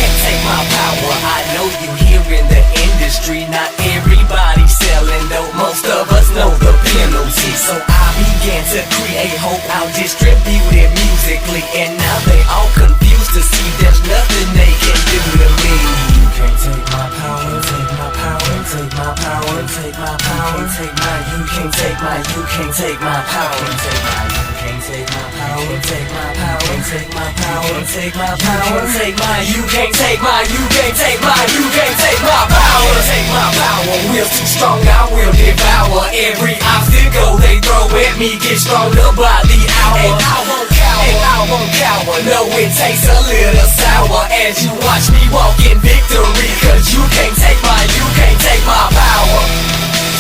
Can't take my power. I know you here in the industry. Not everybody selling though. Most of us know the penalty. So I began to create hope. I'll distribute it musically, and now they all confused to see there's nothing they can do to me. You can't take my power, take my power, take my power, take my power, take my, you can't take my, you can't take my power, take my, you can't take my power, take my power, take my power, take my power, take my, you can't take my, you can't take my, you can't take my power, take my power. Will too strong, I will devour every obstacle they throw at me. Get stronger by the hour, and I won't cower, and I won't cower. No, it tastes a little sour as you watch me walk in victory. Cause you can't take my, you can't take my power.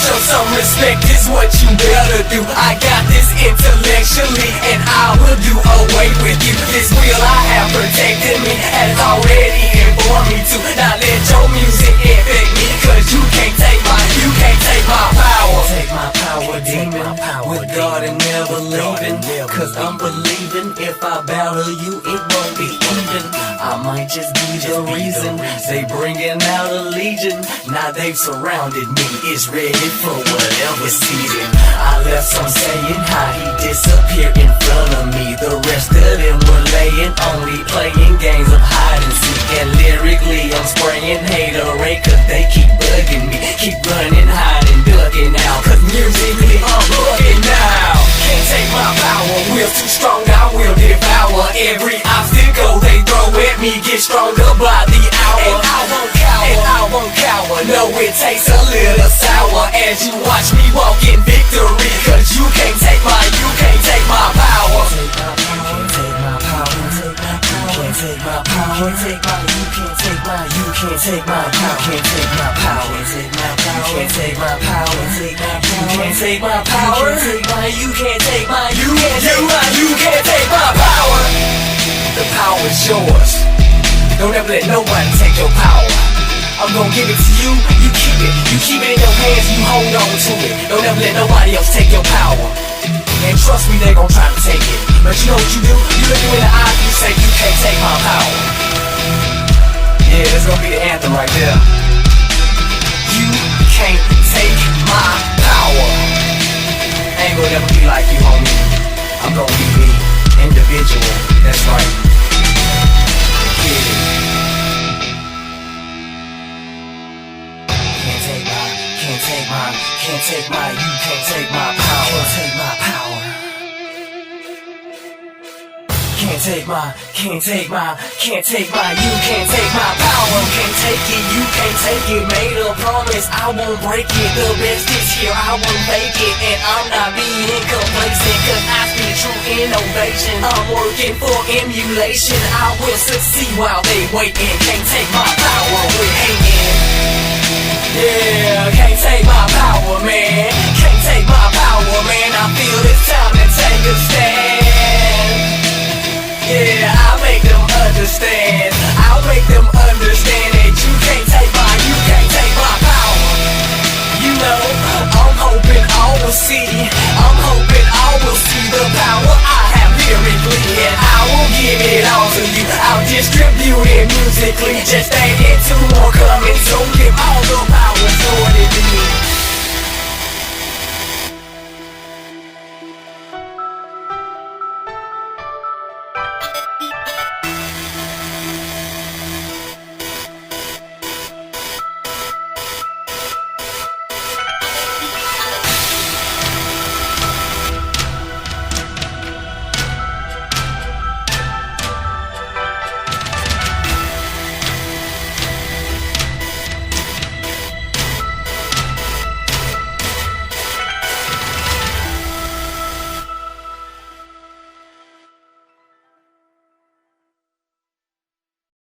Show some respect is what you better do. I got this intellectually and I will do away with you. This will I have protected me, has already informed me to not let your music infect me. Cause you can't take my, you can't take my power. Take my power, demon, with God and never leaving. Cause I'm believing if I battle you it won't be even. I might just be the reason they bringing out a legion. Now they've surrounded me, it's ready for whatever season. I left some saying how he disappeared in front of me. The rest of them were laying, only playing games of hide and seek. And lyrically I'm spraying haterade cause they keep bugging me. Keep running, hiding, ducking out. Cause musically I'm bugging now. Can't take my power, will too strong, I will devour every obstacle they throw at me. Get stronger by the hour, and I won't cower, and I won't cower. No, it tastes a little sour as you watch me walk in victory. Cause you can't take my, you can't take my power. Take my power, take my power, take my power, take my, you can't take my, you can't take my power, can't take my power, take my power, can't take my power, take my power, you can't take my power, take my, you can't take my, you can't take my, you can't take my power. The power is yours. Don't ever let nobody take your power. I'm gonna give it to you, you keep it in your hands, you hold on to it. Don't ever let nobody else take your power. And trust me, they gon' try to take it. But you know what you do? You look me in the eye, you say you can't take my power. Yeah, that's gonna be the anthem right there. You can't take my power. I ain't gonna never be like you, homie. I'm gonna be me, individual, that's right. Get it. Can't take my, you can't take my power, take my power. Can't take my, can't take my, can't take my, you can't take my power. Can't take it, you can't take it. Made a promise, I won't break it. The best is here, I won't fake it. And I'm not being complacent, cause I speak true innovation. I'm working for emulation. I will succeed while they waiting. Can't take my power, we're hating. Yeah, can't take my power, man. Can't take my power, man. I feel it's time to take a stand. Yeah, I'll make them understand. I'll make them understand that you can't take my, you can't take my power. You know, I'm hoping all will see. I'm hoping all will see the power I have lyrically. And I will give it all to you. I'll distribute it musically. Just stay in tune or coming soon. Give all the power to it.